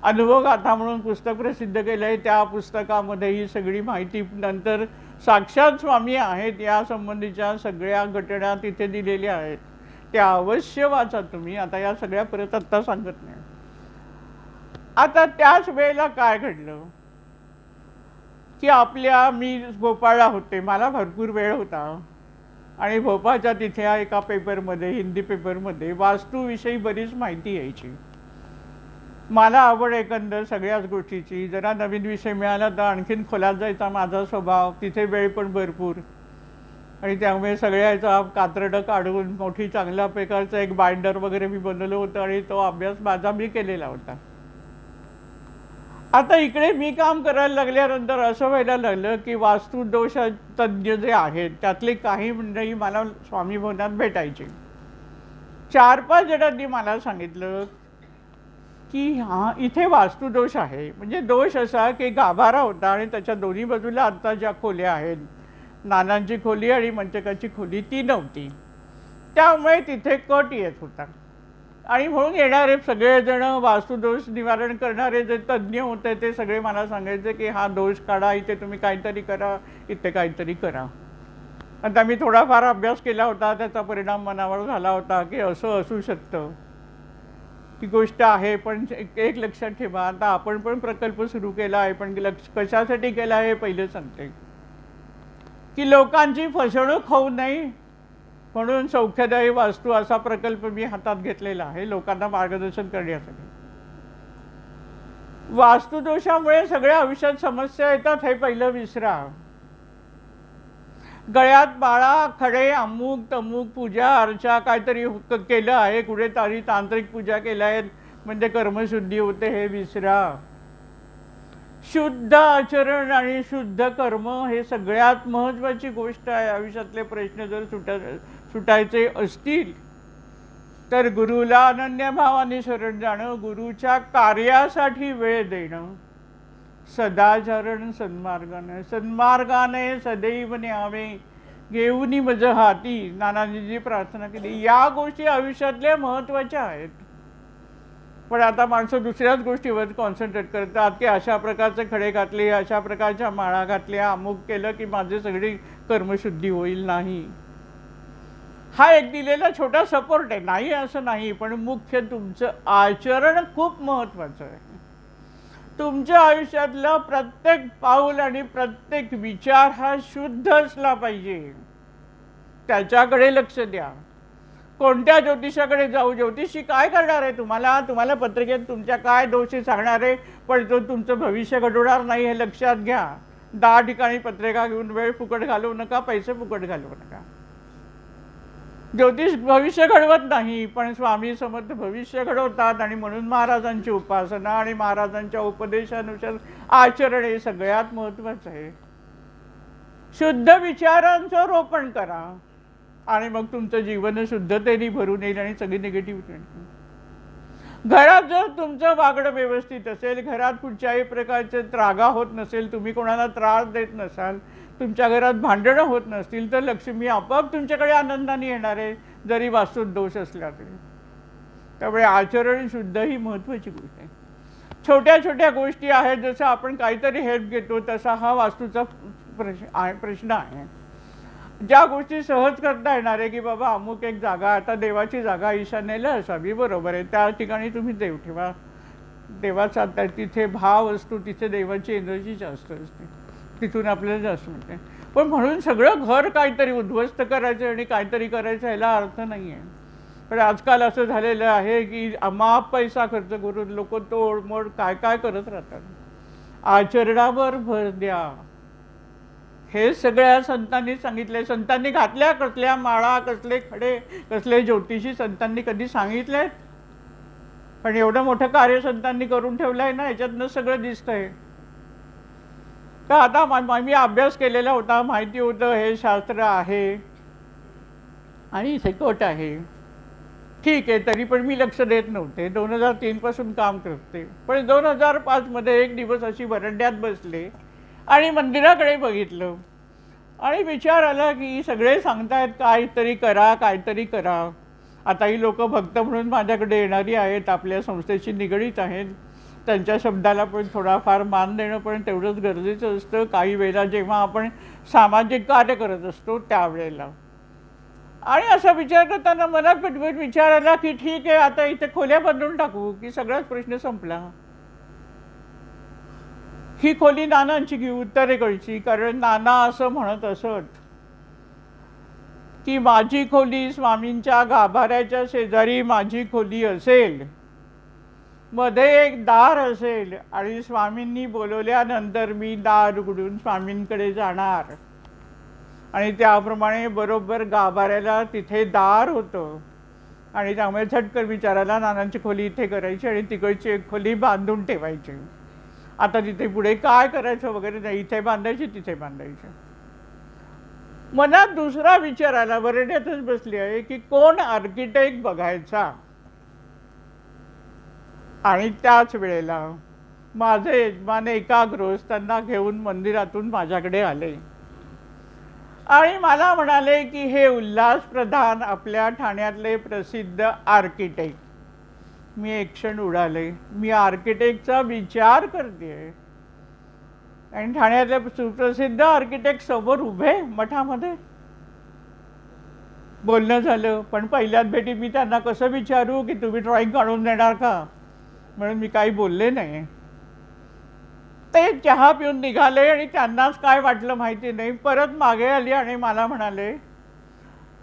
अनुभव गाथा म्हणून पुस्तक प्रसिद्ध केलं आहे, त्या पुस्तकामध्ये ही सगळी माहिती नंतर साक्षात स्वामी आहेत या संबंधीच्या सगळ्या घटना तिथे दिलेल्या आहेत. त्या अवश्य वाचा तुम्ही. आता या सगळ्या परत आत्ता सांगत नाही. आता त्याच वेळेला काय घडलं की मी भोपाळला होते, मला भरपूर वेळ होता आणि भोपाळच्या तिथे एका पेपरमध्ये, हिंदी पेपरमध्ये वास्तूविषयी बरीच माहिती यायची. मला आवड एकंदर सगळ्याच गोष्टीची. जरा नवीन विषय मिळाला तर आणखीन खोलात जायचा माझा स्वभाव. तिथे वेळ पण भरपूर आणि त्यामुळे सगळ्याचा कात्रडं काढून मोठी चांगल्या प्रकारचं एक बाइंडर वगैरे मी बनवलं होतं आणि तो अभ्यास माझा मी केलेला होता. आता इकडे मी काम करायला लागल्यानंतर असं व्हायला लागलं की वास्तुदोष तज्ज्ञ जे आहेत त्यातले काही मंडळी मला स्वामी भवनात भेटायचे. 4-5 जणांनी मला सांगितलं की हां इथे वास्तुदोष आहे. म्हणजे दोष असा की गाभारा होता आणि त्याच्या दोन्ही बाजूला आत्ता ज्या खोल्या आहेत, नानांची खोली आणि मंचकाची खोली, ती नव्हती. त्यामुळे तिथे कट येत होता. आणि म्हणून येणारे सगळेजण वास्तुदोष निवारण करणारे जे तज्ज्ञ होते ते सगळे मला सांगायचे की हा दोष काढा, इथे तुम्ही काहीतरी करा, इथे काहीतरी करा. आता मी थोडाफार अभ्यास केला होता, त्याचा परिणाम मनावर झाला होता की असं असू शकतं. ती गोष्ट आहे. पण एक लक्षात ठेवा, आता आपण पण प्रकल्प सुरू केला आहे, पण कशासाठी केला आहे पहिलं सांगते की लोकांची फसवणूक होऊ नये म्हणून सौख्यदायी वास्तू असा प्रकल्प मी हातात घेतलेला आहे लोकांना मार्गदर्शन करण्यासाठी. वास्तुदोषामुळे सगळ्या आयुष्यात समस्या येतात हे पहिलं विसरा. गळ्यात बाळा, खडे, अमुक तमुक, पूजा अर्चा काहीतरी केलं आहे, कुठेतरी तांत्रिक पूजा केल्या आहेत म्हणजे कर्मशुद्धी होते हे विसरा. शुद्ध आचरण आणि शुद्ध कर्म हे सगळ्यात महत्त्वाची गोष्ट आहे. आयुष्यातले प्रश्न जर सुटायचे असतील तर गुरुला अनन्यभावाने शरण जाणं, गुरुच्या कार्यासाठी वेळ देणं, सदाचरण सन्मार्गाने सदैव न्यावे घेऊनी मज हाती, नानांनी जी प्रार्थना केली, या गोष्टी आयुष्यातल्या महत्त्वाच्या आहेत. पण आता माणसं दुसऱ्याच गोष्टीवर कॉन्सन्ट्रेट करतात की अशा प्रकारचे खडे घातले, अशा प्रकारच्या माळा घातल्या, अमुक केलं की माझी सगळी कर्मशुद्धी होईल. नाही, हा एक दिलेला छोटा सपोर्ट आहे, नाही असं नाही, पण मुख्य तुमचं आचरण खूप महत्त्वाचं आहे. तुमच्या आयुष्यातला प्रत्येक पाऊल आणि प्रत्येक विचार हा शुद्ध असला पाहिजे, त्याच्याकडे लक्ष द्या. कोणत्या ज्योतिषाकडे जाऊ? ज्योतिषी काय करणार आहे तुम्हाला? तुम्हाला पत्रिकेत तुमच्या काय दोषी सांगणार आहे, पण तो तुमचं भविष्य घडवणार नाही, हे लक्षात घ्या. 10 ठिकाणी पत्रिका घेऊन वेळ फुकट घालवू नका, पैसे फुकट घालवू नका. ज्योतिष भविष्य घडवत नाही, पण स्वामी समर्थ भविष्य घडवतात. आणि म्हणून महाराजांची उपासना आणि महाराजांच्या उपदेशानुसार आचरण हे सगळ्यात महत्त्वाचं आहे. शुद्ध विचारांचं रोपण करा आणि मग तुमचं जीवन शुद्धतेने भरून येईल आणि सगळी निगेटिव्हिटी. घरात जर तुमचं वागणं व्यवस्थित असेल, घरात कुठच्याही प्रकारचे त्रागा होत नसेल, तुम्ही कोणाला त्रास देत नसाल, तुमच्या घरात भांडणं होत नसतील, तर लक्ष्मी आपोआप तुमच्याकडे आनंदाने येणार आहे, जरी वास्तूत दोष असला तरी. त्यामुळे आचरण शुद्ध ही महत्त्वाची गोष्ट आहे. छोट्या छोट्या गोष्टी आहेत, जसं आपण काहीतरी हेल्प घेतो तसा हा वास्तूचा प्रश्न आहे. ज्या गोष्टी सहज करता येणार आहे की बाबा अमुक एक जागा, आता देवाची जागा ईशान्येला असावी, बरोबर आहे, त्या ठिकाणी तुम्ही देव ठेवा. देवाचा तिथे भाव असतो, तिथे देवाची एनर्जी जास्त असते, तिथून आपल्याला जास्त मिळते. पण म्हणून सगळं घर काहीतरी उद्ध्वस्त करायचं आणि काहीतरी करायचं याला अर्थ नाही आहे. पण आजकाल असं झालेलं आहे की अमाप पैसा खर्च करून लोक तोडमोड काय काय करत राहतात. आचरणावर भर द्या, हे सगळ्या संतांनी सांगितले. संतांनी घातल्या कसल्या माळा, कसले खडे, कसले ज्योतिषी संतांनी कधी सांगितलेत? पण एवढं मोठं कार्य संतांनी करून ठेवलं आहे ना, याच्यातनं सगळं दिसतंय. तर आता मी अभ्यास केलेला होता, माहिती होतं हे शास्त्र आहे आणि सेकट आहे, ठीक आहे, तरी पण मी लक्ष देत नव्हते. 2003 पासून काम करते. पण 2005 मध्ये एक दिवस अशी वरंड्यात बसले आणि मंदिराकडे बघितलं आणि विचार आला की सगळे सांगतायत काहीतरी करा, काहीतरी करा. आता ही लोक भक्त म्हणून माझ्याकडे येणारी आहेत, आपल्या संस्थेशी निगडीत आहेत, त्यांच्या शब्दाला पण थोडाफार मान देणं पण तेवढंच गरजेचं असतं. काही वेळेला जेव्हा आपण सामाजिक कार्य करत असतो त्यावेळेला. आणि असा विचार करताना मनात पटपट विचार आला की ठीक आहे, आता इथे खोल्या बदलून टाकू की सगळाच प्रश्न संपला. ही खोली नानांची घेऊ उत्तरेकडची, कारण नाना असं म्हणत असत की माझी खोली स्वामींच्या गाभाऱ्याच्या शेजारी माझी खोली असेल, मध्ये एक दार असेल आणि स्वामींनी बोलवल्यानंतर मी दार उघडून स्वामींकडे जाणार. आणि त्याप्रमाणे बरोबर गाभाऱ्याला तिथे दार होतं आणि त्यामुळे झटकन विचारायला नानांची खोली इथे करायची आणि तिकडची एक खोली बांधून ठेवायची. आता तिथे पुढे काय करायचं वगैरे नाही, इथे बांधायची तिथे बांधायची. मनात दुसरा विचार आला, वरड्यातच बसली आहे, की कोण आर्किटेक्ट बघायचा. आणि त्याच वेळेला माझे यजमान एका गृहस्थांना घेऊन मंदिरातून माझ्याकडे आले आणि मला म्हणाले की हे उल्हास प्रधान आपल्या ठाण्यातले प्रसिद्ध आर्किटेक्ट. मी एक क्षण उडाले. मी आर्किटेक्टचा विचार करते आणि ठाण्यातले सुप्रसिद्ध आर्किटेक्ट समोर उभे मठामध्ये. बोलणं झालं, पण पहिल्याच भेटीत मी त्यांना कसं विचारू की तुम्ही ड्रॉइंग काढून देणार का, म्हणून मी काही बोलले नाही. ते चहा पिऊन निघाले आणि त्यांनाच काय वाटलं माहिती नाही, परत मागे आली आणि मला म्हणाले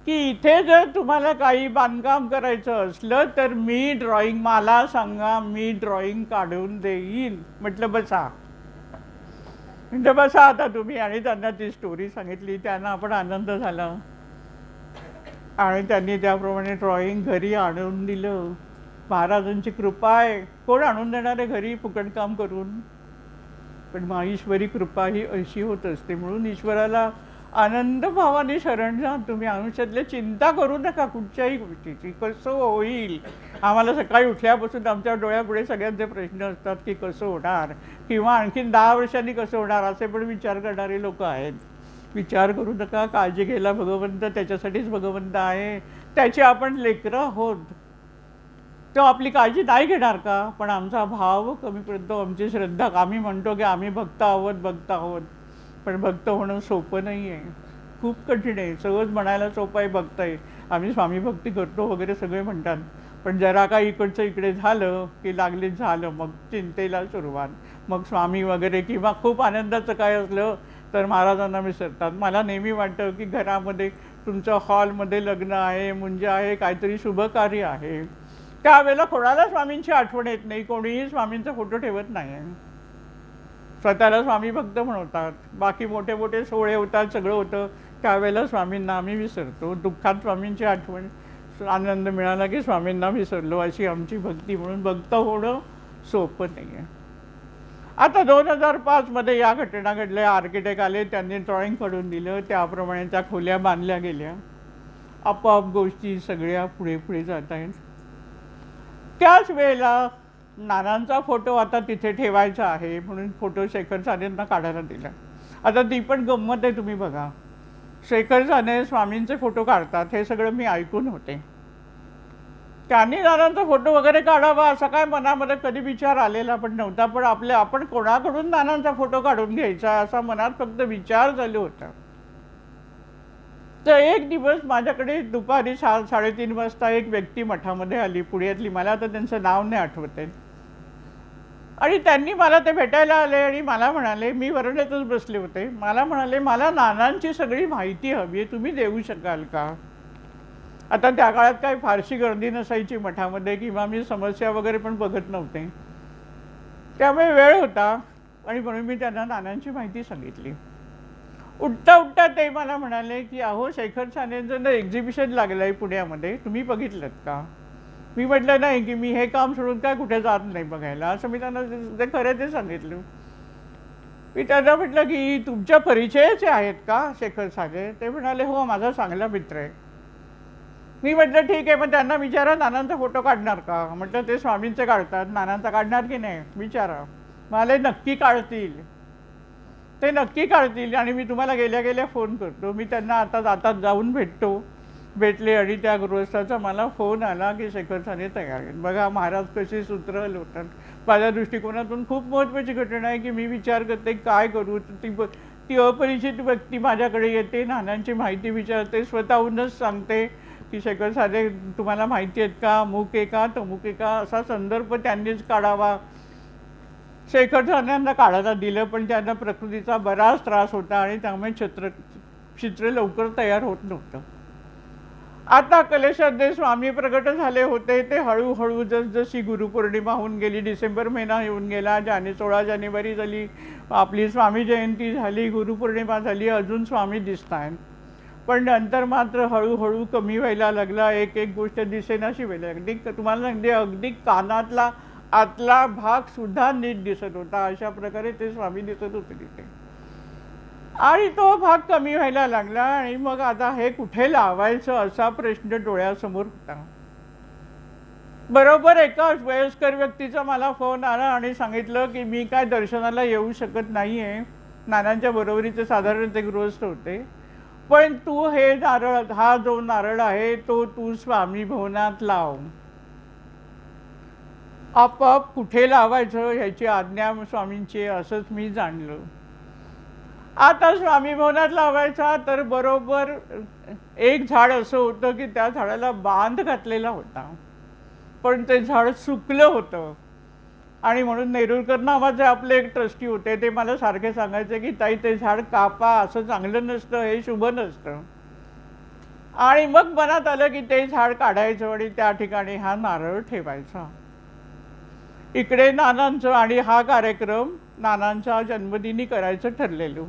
की इथे जर तुम्हाला काही बांधकाम करायचं असलं तर मी ड्रॉइंग, मला सांगा, मी ड्रॉइंग काढून देईन. म्हटलं बसा. म्हणजे बसा आता तुम्ही. आणि त्यांना ती स्टोरी सांगितली. त्यांना आपण आनंद झाला आणि त्यांनी त्याप्रमाणे ड्रॉइंग घरी आणून दिलं. महाराजांची कृपा आहे. कोण आणून देणार आहे घरी फुकट काम करून? पण मग ईश्वरी कृपा ही अशी होत असते. म्हणून ईश्वराला आनंद भावाने शरण जा. तुम्ही आयुष्यातले चिंता करू नका कुठच्याही गोष्टीची, कसं होईल. आम्हाला सकाळी उठल्यापासून आमच्या डोळ्यापुढे सगळ्यांचे प्रश्न असतात की कसं होणार, किंवा आणखीन 10 वर्षांनी कसं होणार, असे पण विचार करणारे लोक आहेत. विचार करू नका, काळजी घ्यायला भगवंत, त्याच्यासाठीच भगवंत आहे. त्याचे आपण लेकरं आहोत. तो आपली काळजी नाही घेणार का? पण आमचा भाव कमी पडतो, आमची श्रद्धा. आम्ही म्हणतो की आम्ही भक्त आहोत, भक्त आहोत, पण भक्त होणं सोपं नाही आहे, खूप कठीण आहे. सहज म्हणायला सोपं आहे भक्त आहे, आम्ही स्वामी भक्ती करतो वगैरे सगळे म्हणतात. पण जरा का इकडचं इकडे झालं की लागलीच झालं, मग चिंतेला सुरुवात. मग स्वामी वगैरे किंवा खूप आनंदाचं काय असलं तर महाराजांना विसरतात. मला नेहमी वाटतं की घरामध्ये तुमचं हॉलमध्ये लग्न आहे, मुंज आहे, काहीतरी शुभकार्य आहे, त्यावेळेला कोणाला स्वामींची आठवण येत नाही, कोणीही स्वामींचा फोटो ठेवत नाही. स्वतःला स्वामी भक्त म्हणतात, बाकी मोठे मोठे सोहळे होतात, सगळं होतं, त्यावेळेला स्वामींना आम्ही विसरतो. दुःखात स्वामींची आठवण, आनंद मिळाला की स्वामींना विसरलो, अशी आमची भक्ती. म्हणून भक्त होणं सोपं नाही आहे. आता 2005 मध्ये या घटना घडल्या. आर्किटेक्ट आले, त्यांनी ड्रॉइंग काढून दिलं, त्याप्रमाणे त्या खोल्या बांधल्या गेल्या. आपोआप गोष्टी सगळ्या पुढे पुढे जात आहेत. त्याच वेळेला नानांचा फोटो आता तिथे ठेवायचा आहे म्हणून फोटो शेखर सानेंना काढायला दिला. आता ती पण गंमत आहे, तुम्ही बघा. शेखर साने स्वामींचे फोटो काढतात, हे सगळं मी ऐकून होते. त्यांनी नानांचा फोटो वगैरे काढावा असा काय मनामध्ये कधी विचार आलेला पण नव्हता. पण आपण कोणाकडून नानांचा फोटो काढून घ्यायचा असा मनात फक्त विचार चालू होता. तर एक दिवस माझ्याकडे दुपारी 3:30 वाजता एक व्यक्ती मठामध्ये आली, पुण्यातली. मला आता त्यांचं नाव नाही आठवत आहे. आणि त्यांनी मला ते भेटायला आले आणि मला म्हणाले, मी वरंड्यातच बसले होते, मला म्हणाले, मला नानांची सगळी माहिती हवी आहे, तुम्ही देऊ शकाल का? आता त्या काळात काही फारशी गर्दी नसायची मठामध्ये, किंवा मी समस्या वगैरे पण बघत नव्हते, त्यामुळे वेळ होता. आणि म्हणून मी त्यांना नानांची माहिती सांगितली. उठता उठता ते मला म्हणाले की अहो, शेखर सानेंचं एक्झिबिशन लागलं आहे पुण्यामध्ये, तुम्ही बघितलं का? मी म्हटलं नाही, की मी हे काम सोडून काय कुठे जात नाही बघायला, असं मी त्यांना जे खरं ते सांगितलं. मी त्यांना म्हटलं की तुमच्या परिचयाचे आहेत का शेखर साने? ते म्हणाले हो, माझा चांगला मित्र आहे. मी म्हटलं ठीक आहे, पण त्यांना विचारा नानांचा फोटो काढणार का? म्हटलं ते स्वामींचे काढतात, नानांचा काढणार की नाही विचारा. मला नक्की काढतील, ते नक्की काढतील, आणि मी तुम्हाला गेल्या गेल्या फोन करतो. मी त्यांना आता जाऊन भेटले आणि त्या गृहस्थाचा मला फोन आला की शेखर साने तयार आहेत. बघा महाराज कसे सूत्र हलवतात. माझ्या दृष्टिकोनातून खूप महत्त्वाची घटना आहे की मी विचार करते काय करू. ती अपरिचित व्यक्ती माझ्याकडे येते, नानांची माहिती विचारते, स्वतःहूनच सांगते की शेखर साने तुम्हाला माहिती आहेत का, अमुक आहे का, तमुक आहे का, असा संदर्भ त्यांनीच काढावा. शेखर सानेंना काढायला दिलं, पण त्यांना प्रकृतीचा बराच त्रास होता आणि त्यामुळे चित्र लवकर तयार होत नव्हतं. आता कलेशाध्ये स्वामी प्रगट झाले होते. ते हळूहळू जसजशी गुरुपौर्णिमा होऊन गेली, डिसेंबर महिना येऊन गेला, 16 जानेवारी झाली, आपली स्वामी जयंती झाली, गुरुपौर्णिमा झाली, अजून स्वामी दिसत आहेत. पण नंतर मात्र हळूहळू कमी व्हायला लागला. एक एक गोष्ट दिसेनाशी व्हायला लागली. तुम्हाला अगदी कानातला आतला भाग सुद्धा नीट दिसत होता, अशा प्रकारे ते स्वामी दिसत होते तिथे. आणि तो भाग कमी व्हायला लागला. आणि मग आता हे कुठे लावायचं असा प्रश्न डोळ्यासमोर होता. बरोबर एका वयस्कर व्यक्तीचा मला फोन आला आणि सांगितलं की मी काय दर्शनाला येऊ शकत नाही आहे, नानांच्या बरोबरीचे साधारण ते गृहस्थ होते, पण तू हे नारळ, हा जो नारळ आहे तो तू स्वामी भवनात लाव. आपोआप कुठे लावायचं ह्याची आज्ञा स्वामींची, असंच मी जाणलं. आता स्वामी भवनात लावायचा तर बरोबर एक झाड असं होतं की त्या झाडाला बांध घातलेला होता, पण ते झाड सुकलं होतं. आणि म्हणून नेरुरकर नावाचे आपले एक ट्रस्टी होते, ते मला सारखे सांगायचे की ताई ते झाड कापा, असं चांगलं नसतं, हे शुभ नसतं. आणि मग मनात आलं की ते झाड काढायचं आणि त्या ठिकाणी हा नारळ ठेवायचा. इकडे नानांचं आणि हा कार्यक्रम नानांच्या जन्मदिनी करायचं ठरलेलं.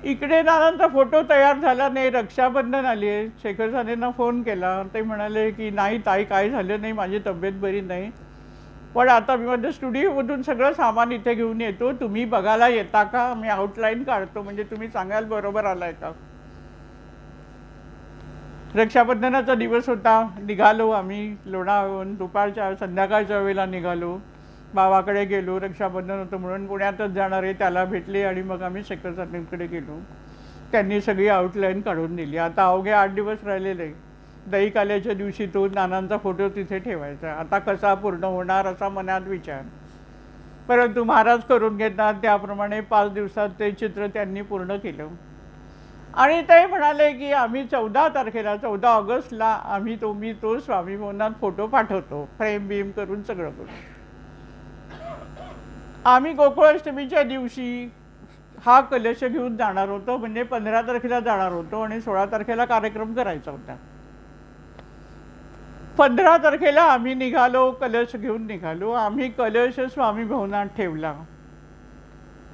इकडे नानांचा फोटो तयार झाला नाही. रक्षाबंधन आली आहे. शेखर सानेंना फोन केला, ते म्हणाले की नाही ताई, काय झालं नाही, माझी तब्येत बरी नाही, पण आता मी माझ्या स्टुडिओमधून सगळं सामान इथे घेऊन येतो, तुम्ही बघायला येता का? मी आउटलाईन काढतो, म्हणजे तुम्ही सांगाल बरोबर आलाय का. रक्षाबंधनाचा दिवस होता. निघालो आम्ही लोणावळ्याहून, दुपारच्या संध्याकाळच्या वेळेला निघालो. बाबाकडे गेलो, रक्षाबंधन होतं म्हणून पुण्यातच जाणार आहे, त्याला भेटले आणि मग आम्ही शेखर सानेंकडे गेलो. त्यांनी सगळी आउटलाईन काढून दिली. आता अवघे 8 दिवस राहिलेले. दही काल्याच्या दिवशी तो नानांचा फोटो तिथे ठेवायचा. आता कसा पूर्ण होणार असा मनात विचार, परंतु महाराज करून घेतात त्याप्रमाणे 5 दिवसात ते चित्र त्यांनी पूर्ण केलं. आणि ते म्हणाले की आम्ही 14 ऑगस्टला मी तो स्वामी भवनात फोटो पाठवतो, फ्रेम बीम करून सगळं करून. आम्ही गोकुळाष्टमीच्या दिवशी हा कलश घेऊन जाणार होतो, म्हणजे 15 तारखेला जाणार होतो आणि 16 तारखेला कार्यक्रम करायचा होता. 15 तारखेला आम्ही निघालो, कलश घेऊन निघालो. आम्ही कलश स्वामी भवनात ठेवला.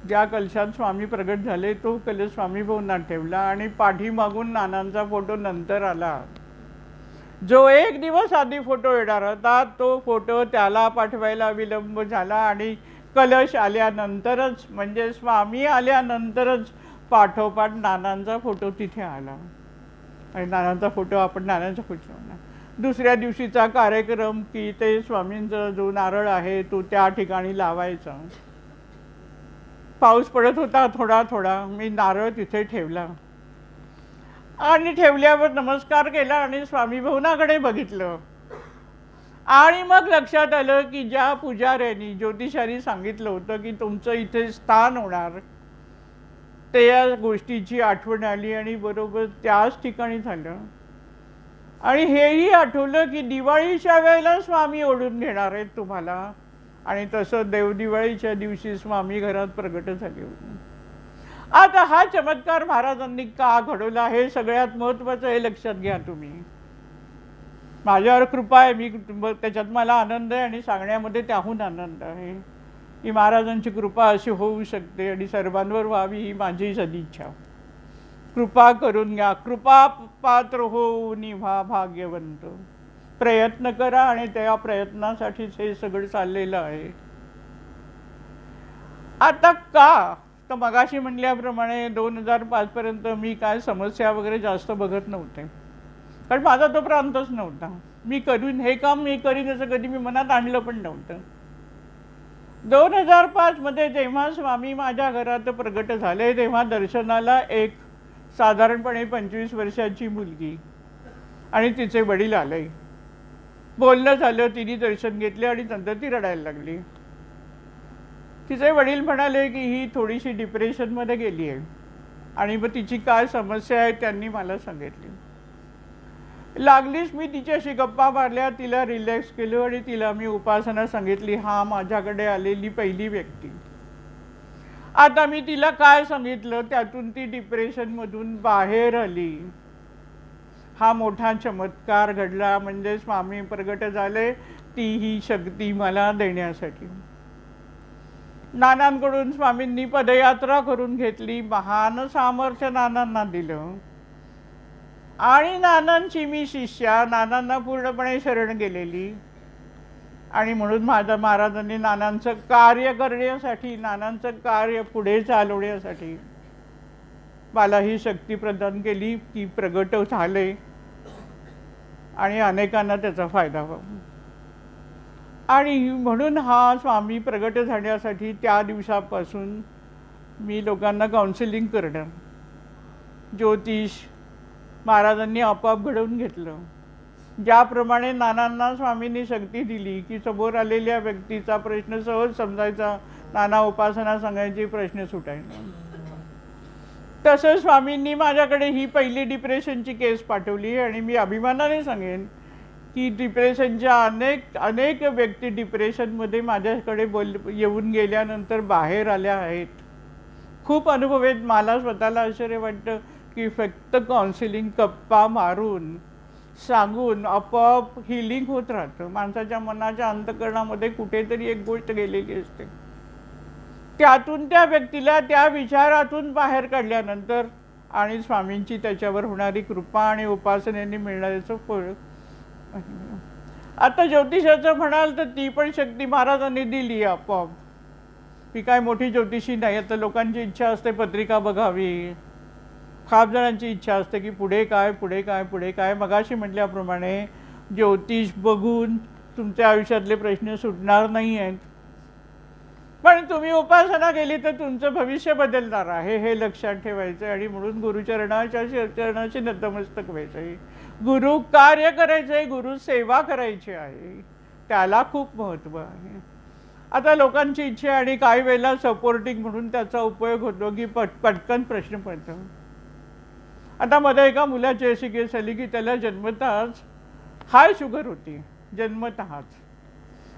ज्या कलशात स्वामी प्रगट झाले तो कलश स्वामी भवनात ठेवला आणि पाठीमागून नानांचा फोटो नंतर आला. जो 1 दिवस आधी फोटो येणार होता तो फोटो त्याला पाठवायला विलंब झाला आणि कलश आल्यानंतरच, म्हणजे स्वामी आल्यानंतरच पाठोपाठ नानांचा फोटो तिथे आला आणि नानांचा फोटो आपण नानांचा फोटो. दुसऱ्या दिवशीचा कार्यक्रम की ते स्वामींचा जो नारळ आहे तो त्या ठिकाणी लावायचा. पाऊस पडत होता थोडा थोडा. मी नारळ तिथे ठेवला आणि ठेवल्यावर नमस्कार केला आणि स्वामी भवनाकडे बघितलं आणि मग लक्षात आलं की ज्या पुजाऱ्यांनी ज्योतिषारी सांगितलं होतं की तुमचं इथे स्थान होणार, त्या गोष्टीची आठवण आली आणि बरोबर त्याच ठिकाणी झालं. आणि हेही आठवलं की दिवाळीच्या वेळेला स्वामी ओढून घेणार आहेत तुम्हाला, आणि तसं देवदिवाळीच्या दिवशी स्वामी घरात प्रगट झाले होते. आता हा चमत्कार महाराजांनी का घडवला हे सगळ्यात महत्त्वाचं हे लक्षात घ्या तुम्ही. माझ्यावर कृपा आहे, मी त्याच्यात मला आनंद आहे आणि सांगण्यामध्ये त्याहून आनंद आहे की महाराजांची कृपा अशी होऊ शकते आणि सर्वांवर व्हावी ही माझी सदिच्छा. कृपा करून घ्या, कृपा पात्र होऊन व्हा भाग्यवंत. प्रयत्न करा आणि त्या प्रयत्नासाठीच हे सगळं चाललेलं आहे. आता का तर मगाशी म्हटल्याप्रमाणे 2005 पर्यंत मी काय समस्या वगैरे जास्त बघत नव्हते, कारण माझा तो प्रांतच नव्हता. मी करून हे काम मी करीन असं कधी मी मनात आणलं पण नव्हतं. 2005 मध्ये जेव्हा स्वामी माझ्या घरात प्रगट झाले तेव्हा दर्शनाला एक साधारणपणे 25 वर्षाची मुलगी आणि तिचे वडील आले. बोलणं झालं, तिने दर्शन घेतले आणि नंतर ती रडायला लागली. तिचे वडील म्हणाले की ही थोडीशी डिप्रेशनमध्ये गेली आहे आणि मग तिची काय समस्या आहे त्यांनी मला सांगितली. लागलीच मी तिच्याशी गप्पा मारल्या, तिला रिलॅक्स केलं आणि तिला मी उपासना सांगितली. हा माझ्याकडे आलेली पहिली व्यक्ती. आता मी तिला काय सांगितलं त्यातून ती डिप्रेशनमधून बाहेर आली. हा मोठा चमत्कार घडला, म्हणजे स्वामी प्रगट झाले ती ही शक्ती मला देण्यासाठी. नानांकडून स्वामींनी पदयात्रा करून घेतली, महान सामर्थ्य नानांना दिलं आणि नानांची मी शिष्या, नानांना पूर्णपणे शरण गेलेली. आणि म्हणून माझ्या महाराजांनी नानांचं कार्य करण्यासाठी, नानांचं कार्य पुढे चालवण्यासाठी मला ही शक्ती प्रदान केली की प्रगट झाले आणि अनेकांना त्याचा फायदा व्हावा. आणि म्हणून हा स्वामी प्रगट झाण्यासाठी त्या दिवसापासून मी लोकांना काउन्सिलिंग करणं, ज्योतिष महाराजांनी आपोआप घडवून घेतलं. ज्याप्रमाणे नानांना स्वामींनी शक्ती दिली की समोर आलेल्या व्यक्तीचा प्रश्न सहज समजायचा, नाना उपासना सांगायची, प्रश्न सुटायचा. तसं स्वामींनी माझ्याकडे ही पहिली डिप्रेशनची केस पाठवली आणि मी अभिमानाने सांगेन की डिप्रेशनच्या अनेक व्यक्ती डिप्रेशनमध्ये माझ्याकडे येऊन गेल्यानंतर बाहेर आल्या आहेत. खूप अनुभव आहेत. मला स्वतःला आश्चर्य वाटतं की फक्त काउन्सिलिंग, गप्पा मारून सांगून आपोआप हिलिंग होत राहतं. माणसाच्या मनाच्या अंतःकरणामध्ये कुठेतरी एक गोष्ट गेलेली असते, त्यातून त्या व्यक्तीला त्या विचारातून बाहेर काढल्यानंतर आणि स्वामींची त्याच्यावर होणारी कृपा आणि उपासनेने मिळणाऱ्याचं फळ. आता ज्योतिषाचं म्हणाल तर ती पण शक्ती महाराजांनी दिली आपोआप. ती काय मोठी ज्योतिषी नाही. आता लोकांची इच्छा असते पत्रिका बघावी, खाप जणांची इच्छा असते की पुढे काय पुढे काय पुढे काय. मगाशी म्हटल्याप्रमाणे ज्योतिष बघून तुमच्या आयुष्यातले प्रश्न सुटणार नाही आहेत, पण तुम्ही उपासना केली तर तुमचं भविष्य बदलणार आहे हे लक्षात ठेवायचं. आणि म्हणून चरणाशी नतमस्तक व्हायचं आहे. गुरु कार्य करायचं आहे, गुरु सेवा करायची आहे, त्याला खूप महत्त्व आहे. आता लोकांची इच्छा आणि काही वेळेला सपोर्टिंग म्हणून त्याचा उपयोग होतो की पटकन प्रश्न पडतो. आता मध्ये एका मुलाची अशी केस आली की त्याला जन्मतःच हाय शुगर होती, जन्मतःच.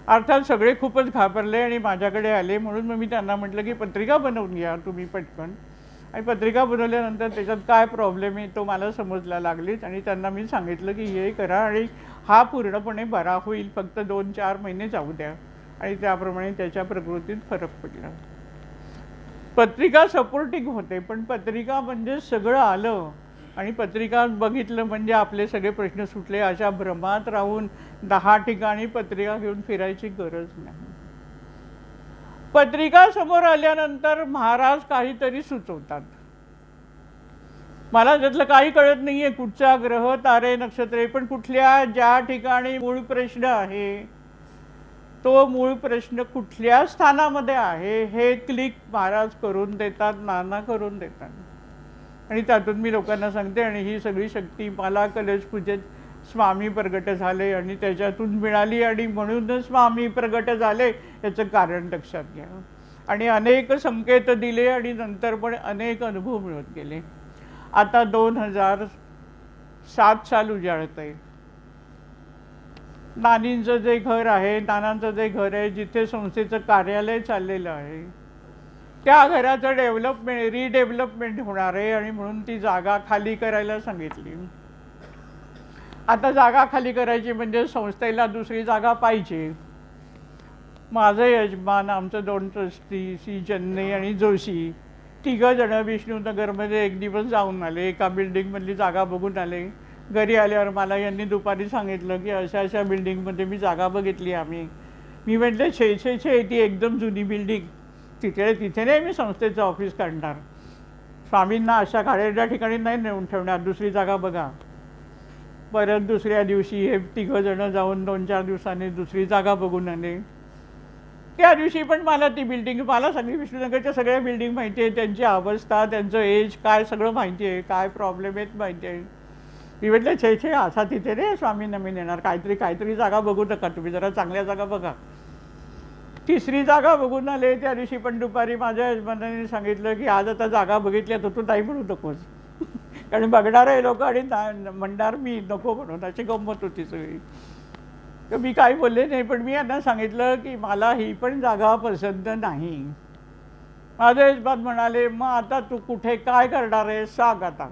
अर्थात सगळे खूपच घाबरले आणि माझ्याकडे आले. म्हणून मग मी त्यांना म्हटलं की पत्रिका बनवून घ्या तुम्ही पटकन. आणि पत्रिका बनवल्यानंतर त्याच्यात काय प्रॉब्लेम आहे तो मला समजला लागलीच. आणि त्यांना मी सांगितलं की हे करा आणि हा पूर्णपणे बरा होईल, फक्त 2-4 महिने जाऊ द्या. आणि त्याप्रमाणे त्याच्या प्रकृतीत फरक पडला. पत्रिका सपोर्टिंग होते, पण पत्रिका म्हणजे सगळं आलं आणि पत्रिका बघितलं म्हणजे आपले सगळे प्रश्न सुटले, अशा भ्रमात राहून 10 ठिकाणी पत्रिका घेऊन फिरायची गरज नाही. पत्रिका समोर आल्यानंतर महाराज काहीतरी सुचवतात. मला त्यातलं काही कळत नाहीये, कुठचा ग्रह तारे नक्षत्रे, पण कुठल्या ज्या ठिकाणी मूळ प्रश्न आहे तो मूळ प्रश्न कुठल्या स्थानामध्ये आहे हे क्लिक महाराज करून देतात, नाना करून देतात. आणि त्यातून मी लोकांना सांगते. आणि ही सगळी शक्ती मला कलश पूजेत स्वामी प्रगट झाले आणि त्याच्यातून मिळाली. आणि म्हणूनच स्वामी प्रगट झाले याचं कारण लक्षात घ्या. आणि अनेक संकेत दिले आणि नंतर पण अनेक अनुभव मिळत गेले. आता 2007 साल उजाडत आहे. नानींचं जे घर आहे, नानांचं जे घर आहे, जिथे संस्थेचं कार्यालय चाललेलं आहे, त्या घराचं रिडेव्हलपमेंट होणार आहे. आणि म्हणून ती जागा खाली करायला सांगितली. आता जागा खाली करायची म्हणजे संस्थेला दुसरी जागा पाहिजे. माझं यजमान, आमचं 2 ट्रस्टी श्री जन्ने आणि जोशी, 3 जण विष्णुनगरमध्ये एक दिवस जाऊन आले. एका बिल्डिंगमधली जागा बघून आले. घरी आल्यावर मला यांनी दुपारी सांगितलं की अशा अशा बिल्डिंगमध्ये मी जागा बघितली आम्ही. मी म्हटलं छे ती एकदम जुनी बिल्डिंग, तिथे नाही मी संस्थेचं ऑफिस काढणार. स्वामींना अशा खाड्याच्या ठिकाणी नाही नेऊन ठेवणार, दुसरी जागा बघा. परत दुसऱ्या दिवशी हे 3 जण जाऊन 2-4 दिवसांनी दुसरी जागा बघून आले. त्या दिवशी पण मला ती बिल्डिंग, मला सगळी विष्णुनगरच्या सगळ्या बिल्डिंग माहिती आहे, त्यांची अवस्था, त्यांचं एज काय सगळं माहिती आहे, काय प्रॉब्लेम आहेत माहिती आहे. मी म्हटलं छे असा तिथे रे स्वामींना मी नेणार, काहीतरी जागा बघू नका तुम्ही, जरा चांगल्या जागा बघा. तिसरी जागा बघून आले. त्या दिवशी पण दुपारी माझ्या यजमानाने सांगितलं की आज आता जागा बघितल्या तर तू नाही म्हणू नकोस, कारण बघणारे लोक आणि म्हणणार मी नको म्हणून, अशी गंमत होती सगळी. तर मी काही बोलले नाही. पण मी यांना सांगितलं की मला ही पण जागा पसंत नाही. माझे यजमान म्हणाले मग आता तू कुठे काय करणार आहे सांग आता.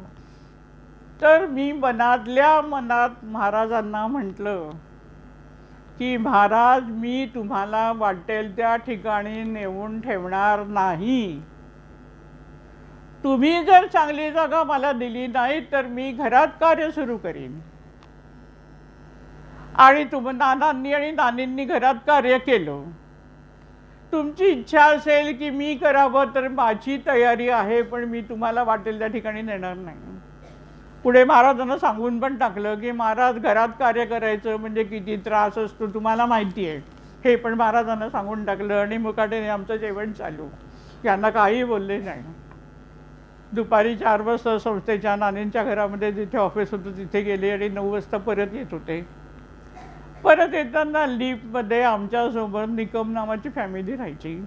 तर मी मनातल्या मनात महाराजांना म्हटलं की महाराज मी तुम्हाला वाटेल त्या ठिकाणी नेऊन ठेवणार नाही. तुम्ही जर चांगली जागा मला दिली नाही तर मी घरात कार्य सुरू करीन. आणि नानांनी आणि नानींनी घरात कार्य केलं. तुमची इच्छा असेल की मी करावं तर माझी तयारी आहे, पण मी तुम्हाला वाटेल त्या ठिकाणी नेणार नाही. पुढे महाराजांना सांगून पण टाकलं की महाराज घरात कार्य करायचं म्हणजे किती त्रास असतो तुम्हाला माहिती आहे, हे पण महाराजांना सांगून टाकलं. आणि मुकाट्याने आमचं जेवण चालू. यांना काही बोलले नाही. दुपारी 4 वाजता संस्थेच्या नानींच्या घरामध्ये जिथे ऑफिस होतं तिथे गेले आणि 9 वाजता परत येत होते. परत येताना लिफ्टमध्ये आमच्यासोबत निकम नावाची फॅमिली राहायची.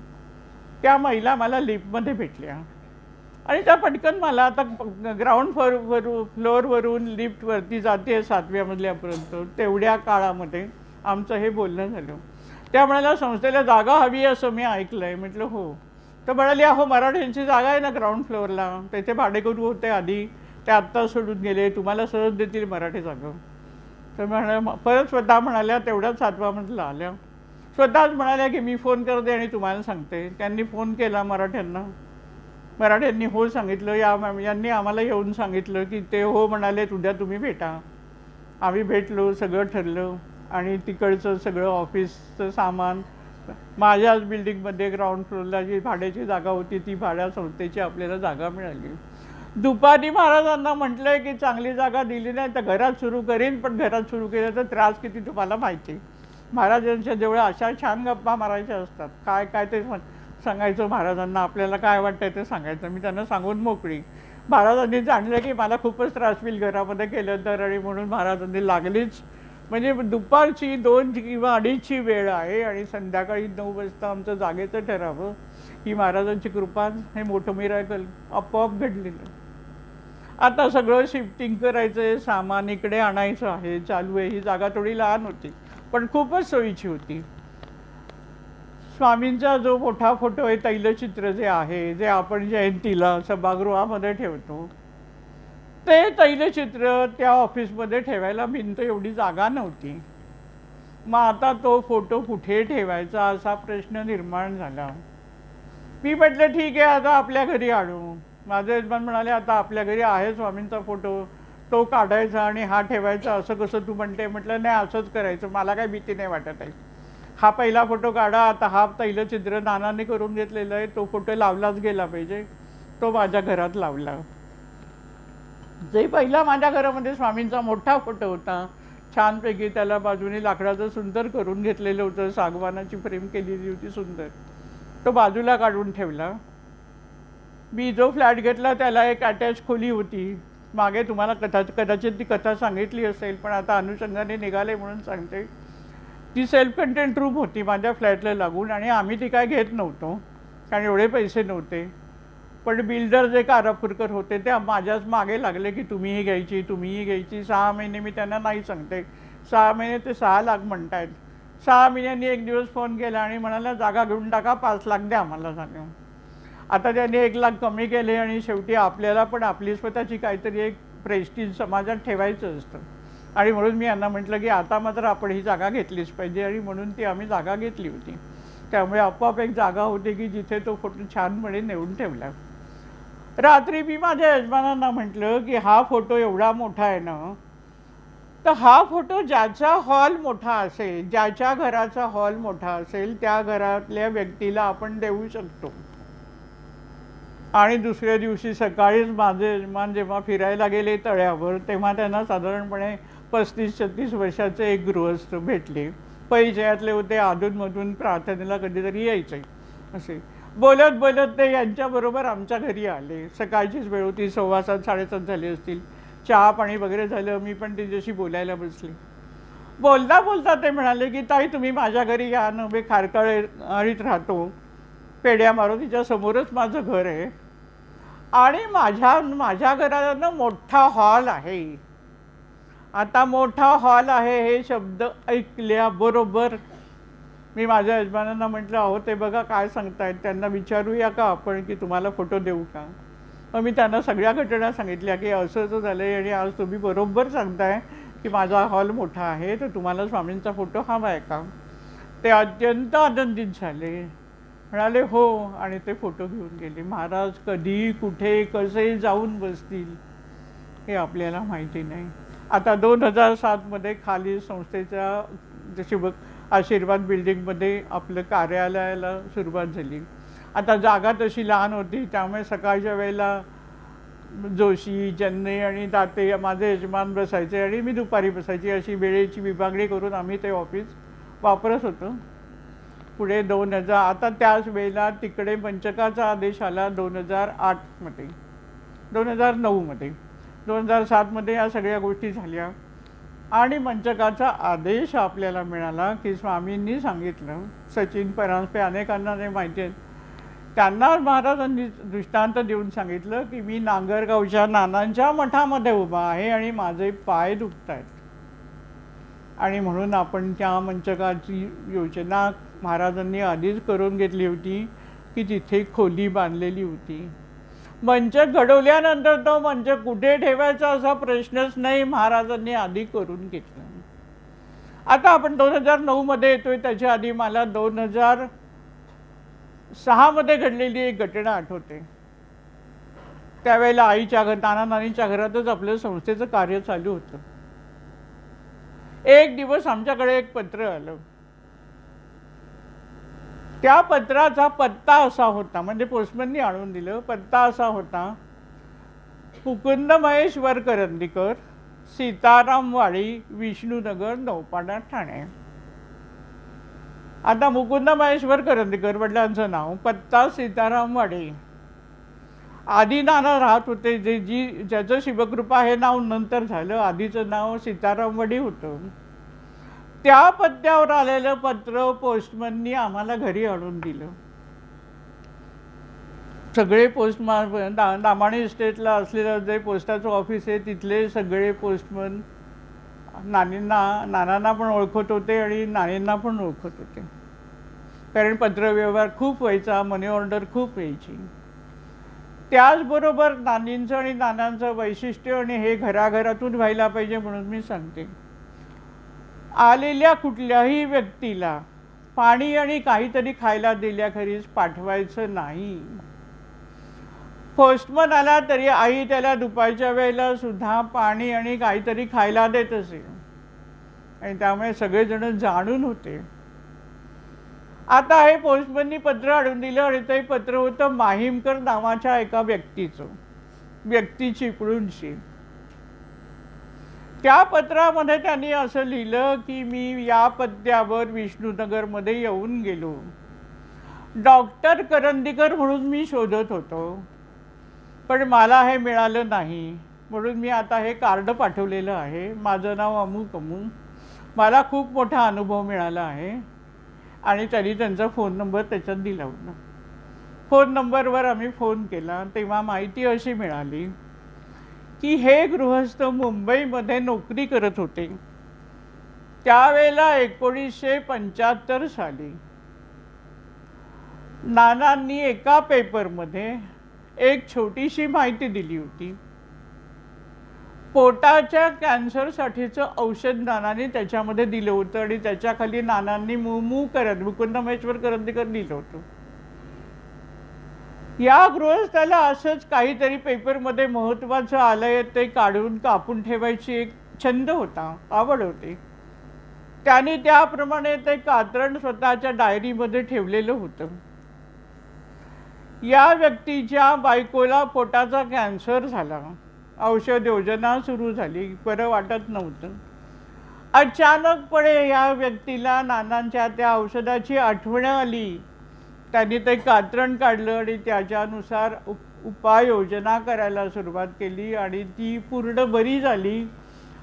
त्या महिला मला लिफ्टमध्ये भेटल्या आणि त्या पटकन मला आता ग्राउंड फ्लोअरवरून लिफ्टवरती जाते 7व्या मजल्यापर्यंत, तेवढ्या काळामध्ये आमचं हे बोलणं झालं. त्या म्हणाल्या संस्थेला जागा हवी असं मी ऐकलं आहे. म्हटलं हो. तर म्हणाली अहो मराठ्यांची जागा आहे ना ग्राउंड फ्लोअरला, त्याचे भाडेकरू होते आधी, ते आत्ता सोडून गेले, तुम्हाला सहज देतील मराठी जागा. तर म्हणाल्या परत स्वतः म्हणाल्या तेवढ्याच 7व्या मजला आल्या. स्वतःच म्हणाल्या की मी फोन करते आणि तुम्हाला सांगते. त्यांनी फोन केला मराठ्यांना. मराठ्यांनी हो सांगितलं. यांनी आम्हाला येऊन सांगितलं की ते हो म्हणाले उद्या तुम्ही भेटा. आम्ही भेटलो, सगळं ठरलं आणि तिकडचं सगळं ऑफिसचं सामान माझ्याच बिल्डिंगमध्ये ग्राउंड फ्लोअरला जी भाड्याची जागा होती ती भाड्या संस्थेची आपल्याला जागा मिळाली. दुपारी महाराजांना म्हटलंय की चांगली जागा दिली नाही तर घरात सुरू करीन, पण घरात सुरू केलं तर त्रास किती तुम्हाला माहिती. महाराजांच्या जवळ अशा छान गप्पा मारायच्या असतात. काय काय ते सांगायचं महाराजांना, आपल्याला काय वाटतंय ते सांगायचं. मी त्यांना सांगून मोकळी. महाराजांनी जाणलं की मला खूपच त्रास होईल घरामध्ये केलं तर, आणि म्हणून महाराजांनी लागलीच. म्हणजे दुपारची 2 किंवा 2:30ची वेळ आहे आणि संध्याकाळी 9 वाजता आमचं जागेचं ठरावं. ही महाराजांची कृपा, हे मोठं मिराकल आपोआप घडलेलं. आता सगळं शिफ्टिंग करायचं आहे, सामान इकडे आणायचं आहे, चालू आहे. ही जागा थोडी लहान होती पण खूपच सोयीची होती. स्वामींचा जो मोठा फोटो आहे, तैलचित्र जे आहे, जे आपण जयंतीला सभागृहामध्ये ठेवतो, ते तैलचित्र त्या ऑफिसमध्ये ठेवायला भिंत एवढी जागा नव्हती. मग आता तो फोटो कुठे ठेवायचा असा प्रश्न निर्माण झाला. मी म्हटलं ठीक आहे, आता आपल्या घरी आणू. माझे यजमान म्हणाले आता आपल्या घरी आहे स्वामींचा फोटो, तो काढायचा आणि हा ठेवायचा, असं कसं तू म्हणते. म्हटलं नाही, असंच करायचं, मला काही भीती नाही वाटत आहे. हा पहिला फोटो काढा. आता हा तैलचित्र नानांनी करून घेतलेला आहे, तो फोटो लावलाच गेला पाहिजे. तो माझ्या घरात लावला. जे पहिला माझ्या घरामध्ये स्वामींचा मोठा फोटो होता, छानपैकी त्याला बाजूने लाकडाचं सुंदर करून घेतलेलं होतं, सागवानाची फ्रेम केलेली होती सुंदर, तो बाजूला काढून ठेवला. मी जो फ्लॅट घेतला त्याला एक अटॅच खोली होती. मागे तुम्हाला कदाचित ती कथा सांगितली असेल, पण आता अनुषंगाने निघाले म्हणून सांगते. ती सेल्फ कंटेंट रूम होती माझ्या फ्लॅटला लागून, आणि आम्ही ती काय घेत नव्हतो कारण एवढे पैसे नव्हते. पण बिल्डर जे कारापूरकर होते ते माझ्याच मागे लागले की तुम्हीही घ्यायची, तुम्हीही घ्यायची. 6 महिने मी त्यांना नाही सांगते, 6 महिने ते 6 लाख म्हणतायत. 6 महिन्यांनी एक दिवस फोन केला आणि म्हणाला जागा घेऊन टाका, 5 लाख द्या आम्हाला झालं. आता त्यांनी 1 लाख कमी केले आणि शेवटी आपल्याला पण आपली स्वतःची काहीतरी एक प्रेस्टीज समाजात ठेवायचं असतं. आणि म्हणून मी यांना म्हटलं की आता मात्र आपण ही जागा घेतलीच पाहिजे, आणि म्हणून ती आम्ही जागा घेतली होती. त्यामुळे आपोआप एक जागा होती की जिथे तो फोटो छानपणे नेऊन ठेवला. रात्री मी माझ्या यजमानांना म्हटलं की हा फोटो एवढा मोठा आहे ना, तर हा फोटो ज्याचा हॉल मोठा असेल, ज्याच्या घराचा हॉल मोठा असेल, त्या घरातल्या व्यक्तीला आपण देऊ शकतो. आणि दुसऱ्या दिवशी सकाळीच माझे यजमान जेव्हा फिरायला गेले तळ्यावर, तेव्हा त्यांना साधारणपणे 35-36 वर्षाचे एक गृहस्थ भेटले. परिचयातले होते, अधूनमधून प्रार्थनेला कधीतरी यायचे. असे बोलत बोलत ते यांच्याबरोबर आमच्या घरी आले. सकाळचीच वेळ होती, 7:15 7:30 झाले असतील. चहा पाणी वगैरे झालं. मी पण तिच्याशी बोलायला बसले. बोलता बोलता ते म्हणाले की ताई तुम्ही माझ्या घरी या ना, मी खारकाळीत राहतो, पेड्या मारुतीच्या समोरच माझं घर आहे, आणि माझ्या घराला ना मोठा हॉल आहे. आता मोठा हॉल आहे हे शब्द ऐकल्याबरोबर मी माझ्या यजमानांना म्हटलं अहो ते बघा काय सांगतायत, त्यांना विचारूया का आपण की तुम्हाला फोटो देऊ का. मग मी त्यांना सगळ्या घटना सांगितल्या की असं असं झालं आहे आणि आज तुम्ही बरोबर सांगताय की माझा हॉल मोठा आहे, तर तुम्हाला स्वामींचा फोटो हवा आहे का. ते अत्यंत आनंदित झाले, म्हणाले हो, आणि ते फोटो घेऊन गेले. महाराज कधी कुठे कसे जाऊन बसतील हे आपल्याला माहिती नाही. आता 2007 खाली संस्थेच्या आशीर्वाद बिल्डिंगमध्ये आपलं कार्यालयाला सुरुवात झाली. आता जागा तशी लहान होती, त्यामुळे सकाळच्या वेळेला जोशी, जन्ने आणि दाते माझे यजमान बसायचे आणि मी दुपारी बसायची. अशी वेळेची विभागणी करून आम्ही ते ऑफिस वापरत होतो. पुढे 2000 आता त्याच वेळेला तिकडे पंचकाचा आदेश आला 2008 2009 2007 या सगळ्या गोष्टी झाल्या. आणि मंचकाचा आदेश आपल्याला मिळाला की स्वामींनी सांगितलं, सचिन परांजपे अनेकांना ते माहिती आहे, त्यांना महाराजांनी दृष्टांत देऊन सांगितलं की मी नांगरगावच्या नानांच्या मठामध्ये उभा आहे आणि माझे पाय दुखत आहेत, आणि म्हणून आपण त्या मंचकाची योजना महाराजांनी आधीच करून घेतली होती की तिथे खोली बांधलेली होती. मंचक घडवल्यानंतर तो मंचक कुठे ठेवायचा असा प्रश्नच नाही, महाराजांनी आधी करून घेतला. आता आपण 2009 येतोय, त्याच्या आधी मला 2006 घडलेली एक घटना आठवते. त्यावेळेला आईच्या नानीच्या घरातच आपलं संस्थेचं कार्य चालू होतं. एक दिवस आमच्याकडे एक पत्र आलं. त्या पत्राचा पत्ता असा होता, म्हणजे पोस्टमननी आणून दिलं, पत्ता असा होता, मुकुंद महेश करंदीकर, सीतारामवाडी, विष्णुनगर, नौपाडा, ठाणे. आता मुकुंद महेश करंदीकर वडिलांचं नाव, पत्ता सीतारामवाडी. आधी नाना राहत होते, ज्याचं शिवकृपा हे नाव नंतर झालं, आधीचं नाव सीतारामवाडी होतं. त्या पत्त्यावर आलेलं पत्र पोस्टमननी आम्हाला घरी आणून दिलं. सगळे पोस्टमन दामाणी इस्टेटला असलेलं जे पोस्टाचं ऑफिस आहे तिथले सगळे पोस्टमन नानांना पण ओळखत होते आणि नानींना पण ओळखत होते. कारण पत्रव्यवहार खूप व्हायचा, मनी ऑर्डर खूप व्हायची. त्याचबरोबर नानींचं आणि नानांचं वैशिष्ट्य, आणि हे घराघरातून व्हायला पाहिजे म्हणून मी सांगते, आलेल्या कुठल्याही व्यक्तीला पाणी आणि काहीतरी खायला दिल्याखेरीज पाठवायचं नाही. पोस्टमन आला तरी आई त्याला दुपारच्या वेळेला सुद्धा पाणी आणि काहीतरी खायला देत असे, आणि त्यामुळे सगळेजण जाणून होते. आता हे पोस्टमननी पत्र आणून दिलं, आणि ते पत्र होतं माहीमकर नावाच्या एका व्यक्तीचं, व्यक्ती चिपळूणची. त्या पत्रामध्ये त्यांनी असं लिहिलं की मी या पत्त्यावर विष्णुनगरमध्ये येऊन गेलो. डॉक्टर करंदीकर म्हणून मी शोधत होतो, पण मला हे मिळालं नाही, म्हणून मी आता हे कार्ड पाठवलेलं आहे. माझं नाव अमुक अमुक, मला खूप मोठा अनुभव मिळाला आहे. आणि त्यांनी त्यांचा फोन नंबर त्याच्यात दिला होता. फोन नंबरवर आम्ही फोन केला, तेव्हा माहिती अशी मिळाली की हे गृहस्थ मुंबईमध्ये नोकरी करत होते. त्यावेळेला 1975 साली नानांनी एका पेपरमध्ये एक छोटीशी माहिती दिली होती. पोटाच्या कॅन्सरसाठीचं औषध नानांनी त्याच्यामध्ये दिलं होतं, आणि त्याच्याखाली नानांनी मुकुंदमेश्वर करंदीकर लिहिलं होतं. या गृहस्थाला असंच काहीतरी पेपरमध्ये महत्त्वाचं आलंय ते काढून कापून ठेवायची एक छंद होता, आवड होती. त्याने त्याप्रमाणे ते कात्रण स्वतःच्या डायरीमध्ये ठेवलेलं होतं. या व्यक्तीच्या बायकोला पोटाचा कॅन्सर झाला, औषध योजना सुरू झाली, बरं वाटत नव्हतं. अचानकपणे या व्यक्तीला नानांच्या त्या औषधाची आठवण आली. त्यांनी ते कात्रण काढलं आणि त्याच्यानुसार उपाययोजना करायला सुरुवात केली, आणि ती पूर्ण बरी झाली.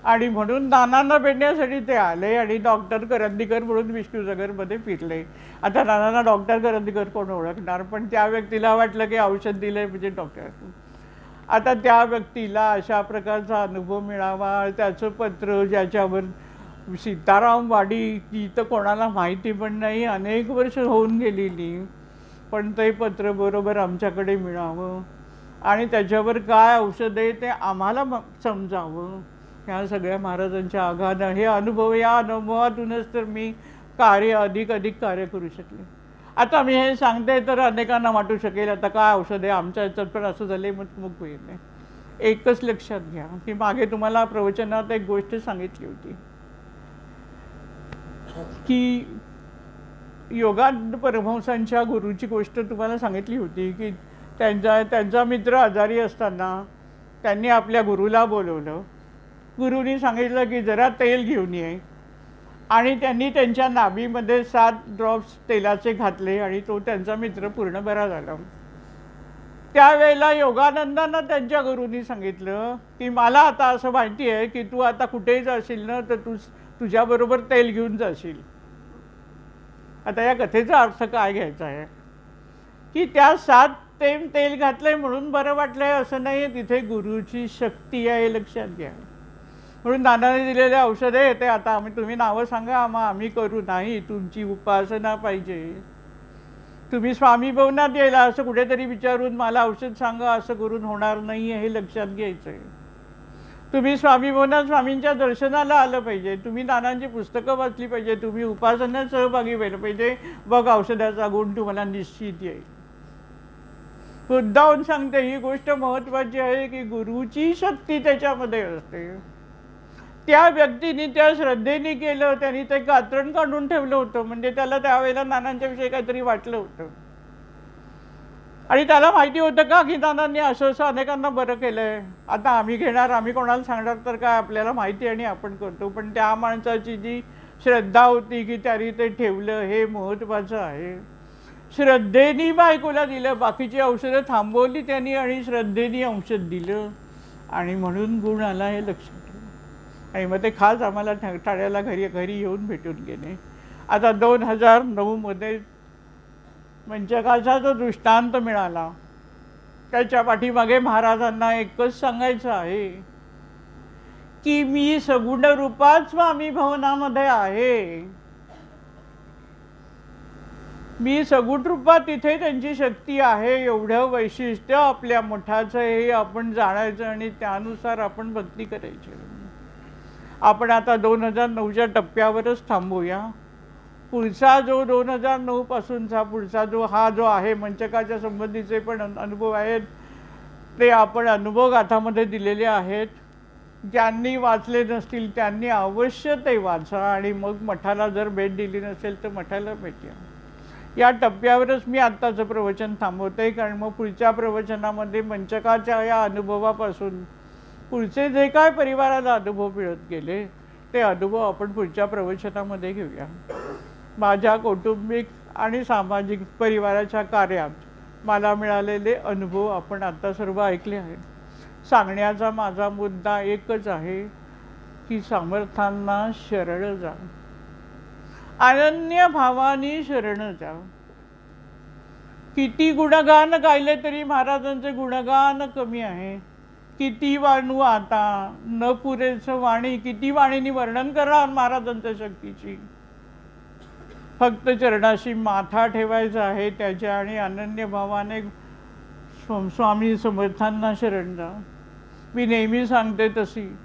आणि म्हणून नानांना भेटण्यासाठी ते आले, आणि डॉक्टर करंदीकर म्हणून विष्णुनगरमध्ये फिरले. आता नानांना डॉक्टर करंदीकर कोण ओळखणार, पण त्या व्यक्तीला वाटलं की औषध दिलंय म्हणजे डॉक्टर. आता त्या व्यक्तीला अशा प्रकारचा अनुभव मिळावा, त्याचं पत्र ज्याच्यावर सीतारामवाडी ती तर कोणाला माहिती पण नाही, अनेक वर्ष होऊन गेलेली, पण ते पत्र बरोबर आमच्याकडे मिळावं आणि त्याच्यावर काय औषध आहे ते आम्हाला समजावं, ह्या सगळ्या महाराजांच्या अगाध हे अनुभव, या अनुभवातूनच तर मी अधिक कार्य करू शकले. आता मी हे सांगते तर अनेकांना वाटू शकेल आता काय औषध आहे, आमच्या याच्यात पण असं झाले, मग होईल नाही. एकच लक्षात घ्या की मागे तुम्हाला प्रवचनात एक गोष्ट सांगितली होती की योगानंद परमहंसांच्या गुरुची गोष्ट तुम्हाला सांगितली होती की त्यांचा मित्र आजारी असताना त्यांनी आपल्या गुरुला बोलवलं. गुरुनी सांगितलं की जरा तेल घेऊन ये, आणि त्यांनी त्यांच्या नाभीमध्ये 7 ड्रॉप्स तेलाचे घातले, आणि तो त्यांचा मित्र पूर्ण बरा झाला. त्यावेळेला योगानंदांना त्यांच्या गुरुनी सांगितलं की मला आता असं माहिती आहे की तू आता कुठेही जाशील ना तर तुझ्याबरोबर तेल घेऊन जाशील. आता या कथेचा अर्थ काय घ्यायचा आहे की त्या 7 थेंब तेल घातलंय म्हणून बरं वाटलंय असं नाही, तिथे गुरुची शक्ती आहे, लक्षात घ्या. म्हणून नानाने दिलेले औषध आहे ते आता तुम्ही नावं सांगा, आम्ही करू नाही, तुमची उपासना पाहिजे. तुम्ही स्वामी भवनात यायला असं कुठेतरी विचारून मला औषध सांगा असं करून होणार नाही, हे लक्षात घ्यायचं आहे. तुम्ही स्वामी भवनात स्वामींच्या दर्शनाला आलं पाहिजे, तुम्ही नानांची पुस्तकं वाचली पाहिजे, तुम्ही उपासनेत सहभागी व्हायला पाहिजे, बघ औषधाचा गुण तुम्हाला निश्चित येईल. मुद्दाहून सांगते, ही गोष्ट महत्त्वाची आहे की गुरुची शक्ती त्याच्यामध्ये असते. त्या व्यक्तीने त्या श्रद्धेने केलं, त्यांनी ते कात्रण काढून ठेवलं होतं, म्हणजे त्याला त्यावेळेला नानांच्या विषयी काहीतरी वाटलं होतं, आणि त्याला माहिती होतं का की नानांनी असं असं अनेकांना बरं केलंय. आता आम्ही घेणार, आम्ही कोणाला सांगणार तर काय, आपल्याला माहिती आणि आपण करतो. पण त्या माणसाची जी श्रद्धा होती की त्यांनी ते ठेवलं, हे महत्त्वाचं आहे. श्रद्धेने बायकोला दिलं, बाकीची औषधं थांबवली त्यांनी आणि श्रद्धेने औषध दिलं, आणि म्हणून गुण आला, हे लक्षात ठेवा. आणि मग ते खास आम्हाला ठाण्याला घरी येऊन भेटून गेले. आता 2009 मध्ये मंचकाचा जो दृष्टांत मिळाला त्याच्या पाठीमागे महाराजांना एकच सांगायचं आहे की मी सगुण रूपात स्वामी भवनामध्ये आहे. मी सगुण रूपात तिथे त्यांची शक्ती आहे एवढं वैशिष्ट्य आपल्या मठाचं हे आपण जाणायचं आणि त्यानुसार आपण भक्ती करायची. आपण आता 2009च्या टप्प्यावरच थांबूया. पुढचा जो 2009 पासूनचा पुढचा जो आहे मंचकाच्या संबंधीचे पण अनुभव आहेत ते आपण अनुभव गाथामध्ये दिलेले आहेत. ज्यांनी वाचले नसतील त्यांनी अवश्य ते वाचा आणि मग मठाला जर भेट दिली नसेल तर मठाला भेट द्या. या टप्प्यावरच मी आत्ताचं प्रवचन थांबवते, कारण मग पुढच्या प्रवचनामध्ये मंचकाच्या या अनुभवापासून पुढचे जे काय परिवाराला अनुभव मिळत गेले ते अनुभव आपण पुढच्या प्रवचनामध्ये घेऊया. माझ्या कौटुंबिक आणि सामाजिक परिवाराच्या कार्यात मला मिळालेले अनुभव आपण आता सर्व ऐकले आहेत. सांगण्याचा माझा मुद्दा एकच आहे की समर्थांना शरण जा, अनन्य भावानी शरण जा. किती गुणगान गायले तरी महाराजांचे गुणगान कमी आहे. किती वाणू आता न पुरेचं वाणी, किती वाणीनी वर्णन करणार महाराजांच्या शक्तीची. फक्त चरणाशी माथा ठेवायचा आहे त्याच्या आणि अनन्य भावाने स्वामी समर्थांना शरण जा. मी नेहमी सांगते तशी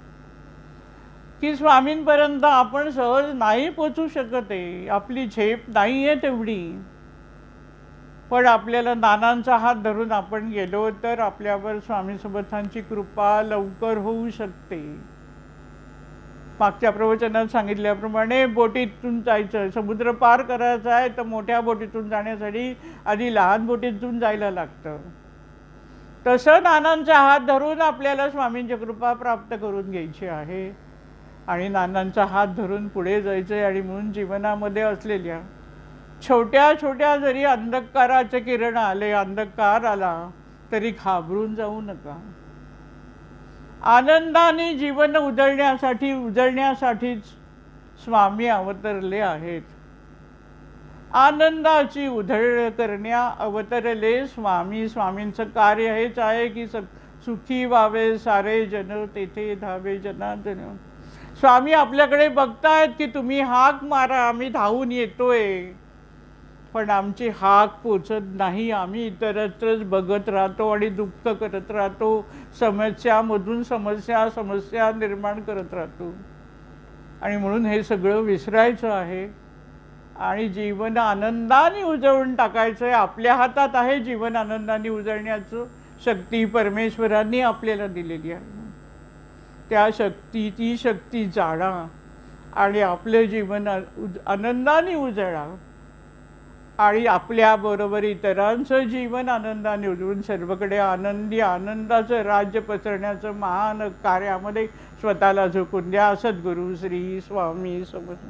की स्वामींपर्यंत आपण सहज नाही पोचू शकत आहे, आपली झेप नाही आहे तेवढी. पण आपल्याला नानांचा हात धरून आपण गेलो तर आपल्यावर स्वामी समर्थांची कृपा लवकर होऊ शकते. मागच्या प्रवचनात सांगितल्याप्रमाणे बोटीतून जायचं, समुद्र पार करायचा आहे तर मोठ्या बोटीतून जाण्यासाठी आधी लहान बोटीतून जायला लागतं. तसं नानांचा हात धरून आपल्याला स्वामींची कृपा प्राप्त करून घ्यायची आहे आणि नानांचा हात धरून पुढे जायचं आहे. आणि म्हणून जीवनामध्ये असलेल्या छोट्या छोट्या जरी अंधकाराचे किरण आले, अंधकार आला तरी घाबरून जाऊ नका. आनंदाने जीवन उजळण्यासाठीच स्वामी अवतरले आहेत. आनंदाची उधळ करण्या अवतरले स्वामी. स्वामींचं कार्य हेच आहे की सुखी व्हावे सारे जन, तेथे धावे जनार्दन. स्वामी आपल्याकडे बघतायत की तुम्ही हाक मारा, आम्ही धावून येतोय. पण आमची हाक पोचत नाही. आम्ही इतरत्रच बघत राहतो आणि दुःख करत राहतो. समस्यामधून समस्या निर्माण करत राहतो. आणि म्हणून हे सगळं विसरायचं आहे आणि जीवन आनंदाने उजळून टाकायचं आहे. आपल्या हातात आहे जीवन आनंदाने उजळण्याचं. शक्ती परमेश्वरांनी आपल्याला दिलेली आहे. त्या ती शक्ती जाणा आणि आपले जीवन आनंदाने उजळा आणि आपल्याबरोबर इतरांचं जीवन आनंदाने उजळून सर्वकडे आनंदाचं राज्य पसरण्याचं महान कार्यामध्ये स्वतःला झोकून द्या. सद्गुरू श्री स्वामी समर्थ.